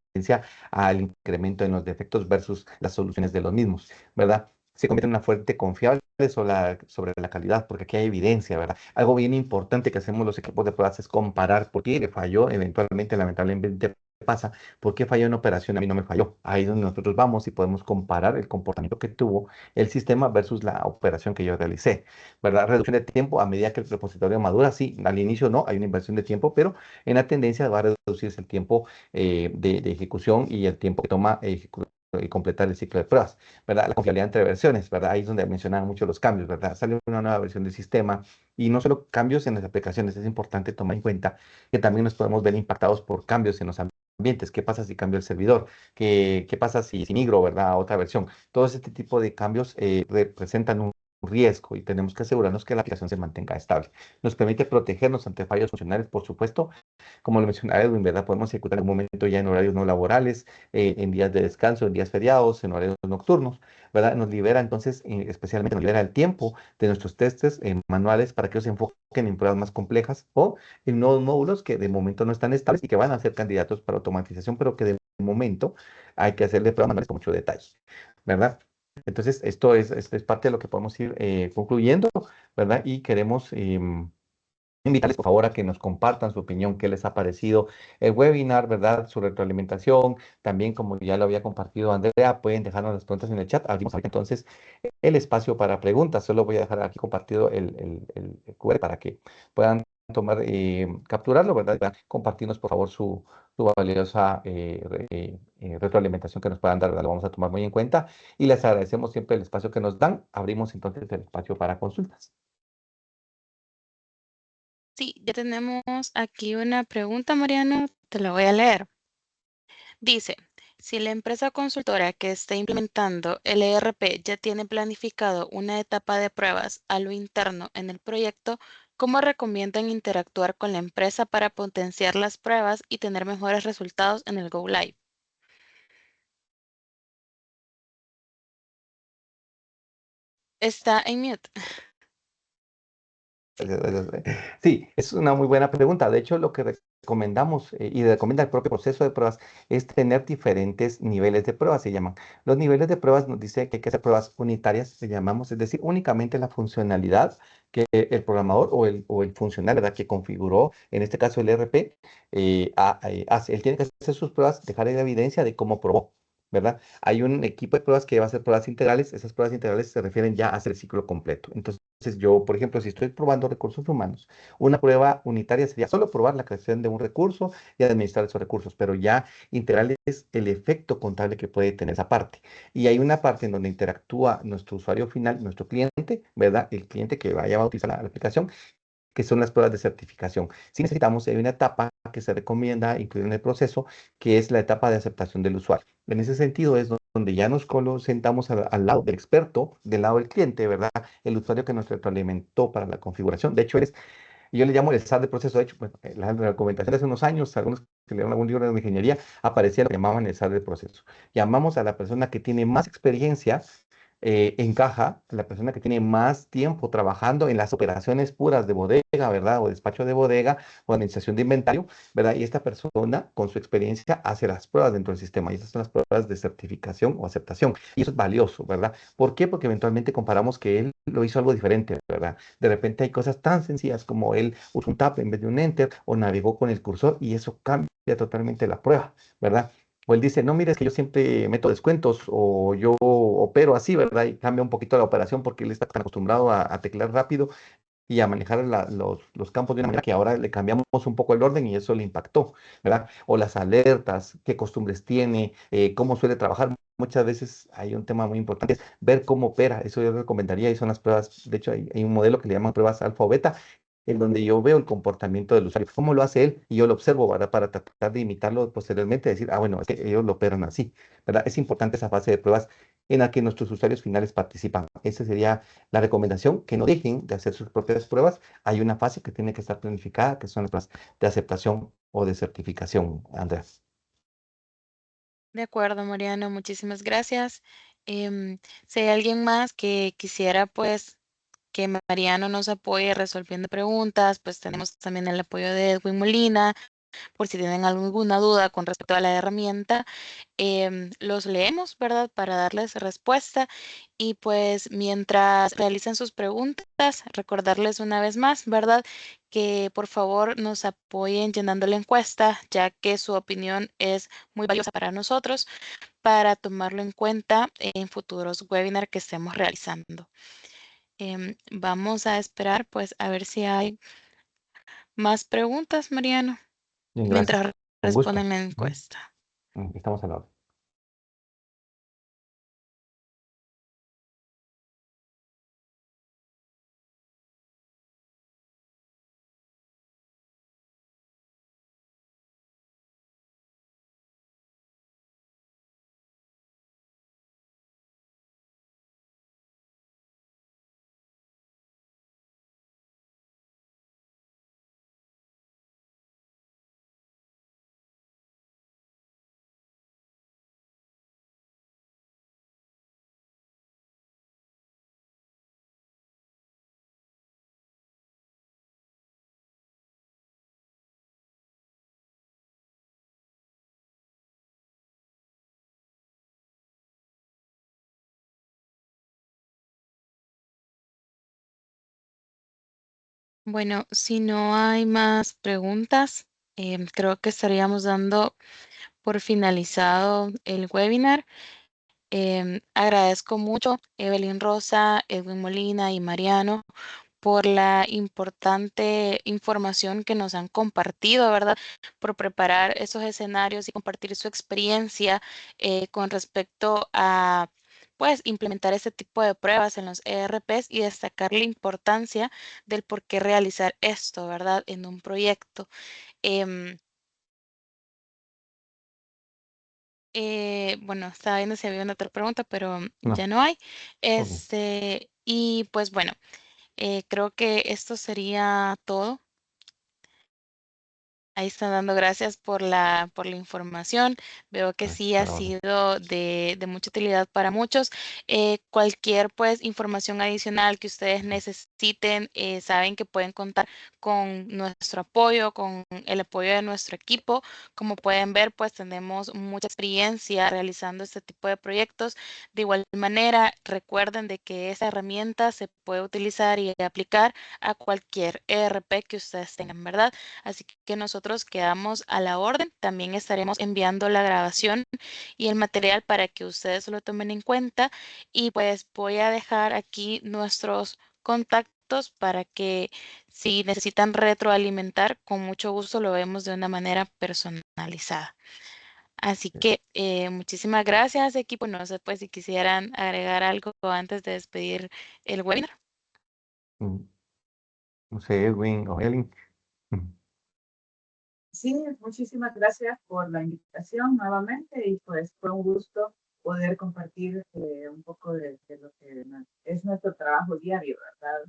al incremento en los defectos versus las soluciones de los mismos, ¿verdad? Se convierte en una fuente confiable sobre la calidad, porque aquí hay evidencia, ¿verdad? Algo bien importante que hacemos los equipos de pruebas es comparar por qué le falló, eventualmente, lamentablemente pasa, por qué falló en operación, a mí no me falló. Ahí es donde nosotros vamos y podemos comparar el comportamiento que tuvo el sistema versus la operación que yo realicé. ¿Verdad? Reducción de tiempo a medida que el repositorio madura, sí, al inicio no, hay una inversión de tiempo, pero en la tendencia va a reducirse el tiempo de ejecución y el tiempo que toma y completar el ciclo de pruebas, ¿verdad? La confiabilidad entre versiones, ¿verdad? Ahí es donde mencionaban mucho los cambios, ¿verdad? Sale una nueva versión del sistema y no solo cambios en las aplicaciones, es importante tomar en cuenta que también nos podemos ver impactados por cambios en los ambientes. ¿Qué pasa si cambio el servidor? ¿Qué pasa si migro, ¿verdad? A otra versión. Todo este tipo de cambios representan un riesgo y tenemos que asegurarnos que la aplicación se mantenga estable. Nos permite protegernos ante fallos funcionales, por supuesto, como lo mencionaba Edwin, ¿verdad? Podemos ejecutar en un momento ya en horarios no laborales, en días de descanso, en días feriados, en horarios nocturnos, ¿verdad? Nos libera entonces, especialmente nos libera el tiempo de nuestros testes manuales para que ellos se enfoquen en pruebas más complejas o en nuevos módulos que de momento no están estables y que van a ser candidatos para automatización, pero que de momento hay que hacerle pruebas manuales con mucho detalle, ¿verdad? Entonces, esto es parte de lo que podemos ir concluyendo, ¿verdad? Y queremos invitarles, por favor, a que nos compartan su opinión, qué les ha parecido el webinar, ¿verdad? Su retroalimentación. También, como ya lo había compartido Andrea, pueden dejarnos las preguntas en el chat. Abrimos ahorita entonces el espacio para preguntas. Solo voy a dejar aquí compartido el QR para que puedan tomar, capturarlo, ¿verdad? Compartirnos, por favor, su valiosa retroalimentación que nos puedan dar, ¿verdad? Lo vamos a tomar muy en cuenta y les agradecemos siempre el espacio que nos dan. Abrimos entonces el espacio para consultas. Sí, ya tenemos aquí una pregunta, Mariano, te la voy a leer. Dice, si la empresa consultora que está implementando el ERP ya tiene planificado una etapa de pruebas a lo interno en el proyecto, ¿cómo recomiendan interactuar con la empresa para potenciar las pruebas y tener mejores resultados en el Go Live? Está en mute. Sí. Sí, es una muy buena pregunta. De hecho, lo que recomendamos y recomienda el propio proceso de pruebas es tener diferentes niveles de pruebas, se llaman. Los niveles de pruebas nos dice que hay que hacer pruebas unitarias, se llamamos, es decir, únicamente la funcionalidad que el programador o el funcionario, ¿verdad?, que configuró, en este caso el ERP, hace. Él tiene que hacer sus pruebas, dejar en evidencia de cómo probó, ¿verdad? Hay un equipo de pruebas que va a hacer pruebas integrales. Esas pruebas integrales se refieren ya a hacer el ciclo completo. Entonces, yo, por ejemplo, si estoy probando recursos humanos, una prueba unitaria sería solo probar la creación de un recurso y administrar esos recursos, pero ya integral es el efecto contable que puede tener esa parte. Y hay una parte en donde interactúa nuestro usuario final, nuestro cliente, ¿verdad? El cliente que vaya a utilizar la aplicación, que son las pruebas de certificación. Si necesitamos, hay una etapa que se recomienda incluir en el proceso, que es la etapa de aceptación del usuario. En ese sentido es donde ya nos sentamos al lado del experto, del lado del cliente, ¿verdad? El usuario que nos retroalimentó para la configuración. De hecho, yo le llamo el SAT de proceso. De hecho, bueno, la documentación de hace unos años, algunos que leyeron algún libro de ingeniería, aparecía lo que llamaban el SAT de proceso. Llamamos a la persona que tiene más experiencia en caja, la persona que tiene más tiempo trabajando en las operaciones puras de bodega, ¿verdad? O despacho de bodega o administración de inventario, ¿verdad? Y esta persona, con su experiencia, hace las pruebas dentro del sistema. Y esas son las pruebas de certificación o aceptación. Y eso es valioso, ¿verdad? ¿Por qué? Porque eventualmente comparamos que él lo hizo algo diferente, ¿verdad? De repente hay cosas tan sencillas como él usó un tab en vez de un enter o navegó con el cursor y eso cambia totalmente la prueba, ¿verdad? O él dice, no, mire, es que yo siempre meto descuentos o yo opero así, ¿verdad? Y cambia un poquito la operación porque él está tan acostumbrado a teclear rápido y a manejar los campos de una manera que ahora le cambiamos un poco el orden y eso le impactó, ¿verdad? O las alertas, qué costumbres tiene, cómo suele trabajar. Muchas veces hay un tema muy importante, es ver cómo opera. Eso yo recomendaría y son las pruebas. De hecho, hay un modelo que le llaman pruebas alfa o beta, en donde yo veo el comportamiento del usuario, cómo lo hace él y yo lo observo, ¿verdad? Para tratar de imitarlo posteriormente, decir, ah, bueno, es que ellos lo operan así, ¿verdad? Es importante esa fase de pruebas en la que nuestros usuarios finales participan. Esa sería la recomendación, que no dejen de hacer sus propias pruebas. Hay una fase que tiene que estar planificada, que son las pruebas de aceptación o de certificación, Andrés. De acuerdo, Mariano, muchísimas gracias. Si hay alguien más que quisiera, pues, que Mariano nos apoye resolviendo preguntas, pues tenemos también el apoyo de Edwin Molina, por si tienen alguna duda con respecto a la herramienta. Los leemos, ¿verdad? Para darles respuesta. Y pues mientras realizan sus preguntas, recordarles una vez más, ¿verdad? Que por favor nos apoyen llenando la encuesta, ya que su opinión es muy valiosa para nosotros, para tomarlo en cuenta en futuros webinars que estemos realizando. Vamos a esperar, pues, a ver si hay más preguntas, Mariano, Bien, gracias. mientras Con gusto. responden la Ujú. encuesta. Estamos a la orden. Bueno, si no hay más preguntas, creo que estaríamos dando por finalizado el webinar. Agradezco mucho Evelyn Rosa, Edwin Molina y Mariano por la importante información que nos han compartido, ¿verdad? Por preparar esos escenarios y compartir su experiencia con respecto a, pues, implementar este tipo de pruebas en los ERPs y destacar la importancia del por qué realizar esto, ¿verdad? En un proyecto. Em, bueno, estaba viendo si había una otra pregunta, pero ya No, no hay. ok. Y pues bueno, creo que esto sería todo. Ahí están dando gracias por la información. Veo que sí A ha la orden. sido de mucha utilidad para muchos. Cualquier pues información adicional que ustedes necesiten, saben que pueden contar con nuestro apoyo, con el apoyo de nuestro equipo. Como pueden ver, pues tenemos mucha experiencia realizando este tipo de proyectos. De igual manera, recuerden de que esta herramienta se puede utilizar y aplicar a cualquier ERP que ustedes tengan, ¿verdad? Así que nosotros quedamos a la orden. También estaremos enviando la grabación y el material para que ustedes lo tomen en cuenta. Y pues voy a dejar aquí nuestros contactos para que si necesitan retroalimentar, con mucho gusto lo vemos de una manera personalizada. Así que muchísimas gracias, equipo. No sé pues si quisieran agregar algo antes de despedir el webinar. Mm, No sé, Edwin o Elin. Sí, muchísimas gracias por la invitación nuevamente y pues fue un gusto poder compartir un poco de lo que es nuestro trabajo diario, ¿verdad?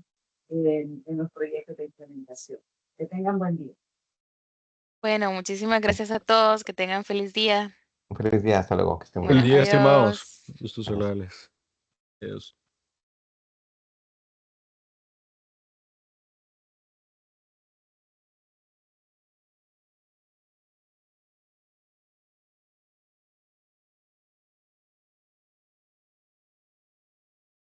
En los proyectos de implementación. Que tengan buen día. Bueno, muchísimas gracias a todos. Que tengan feliz día. Un feliz día, hasta luego, que estén muy Bueno, Feliz bien. día, estimados. adiós. Gustos Adiós. saludarles. Adiós.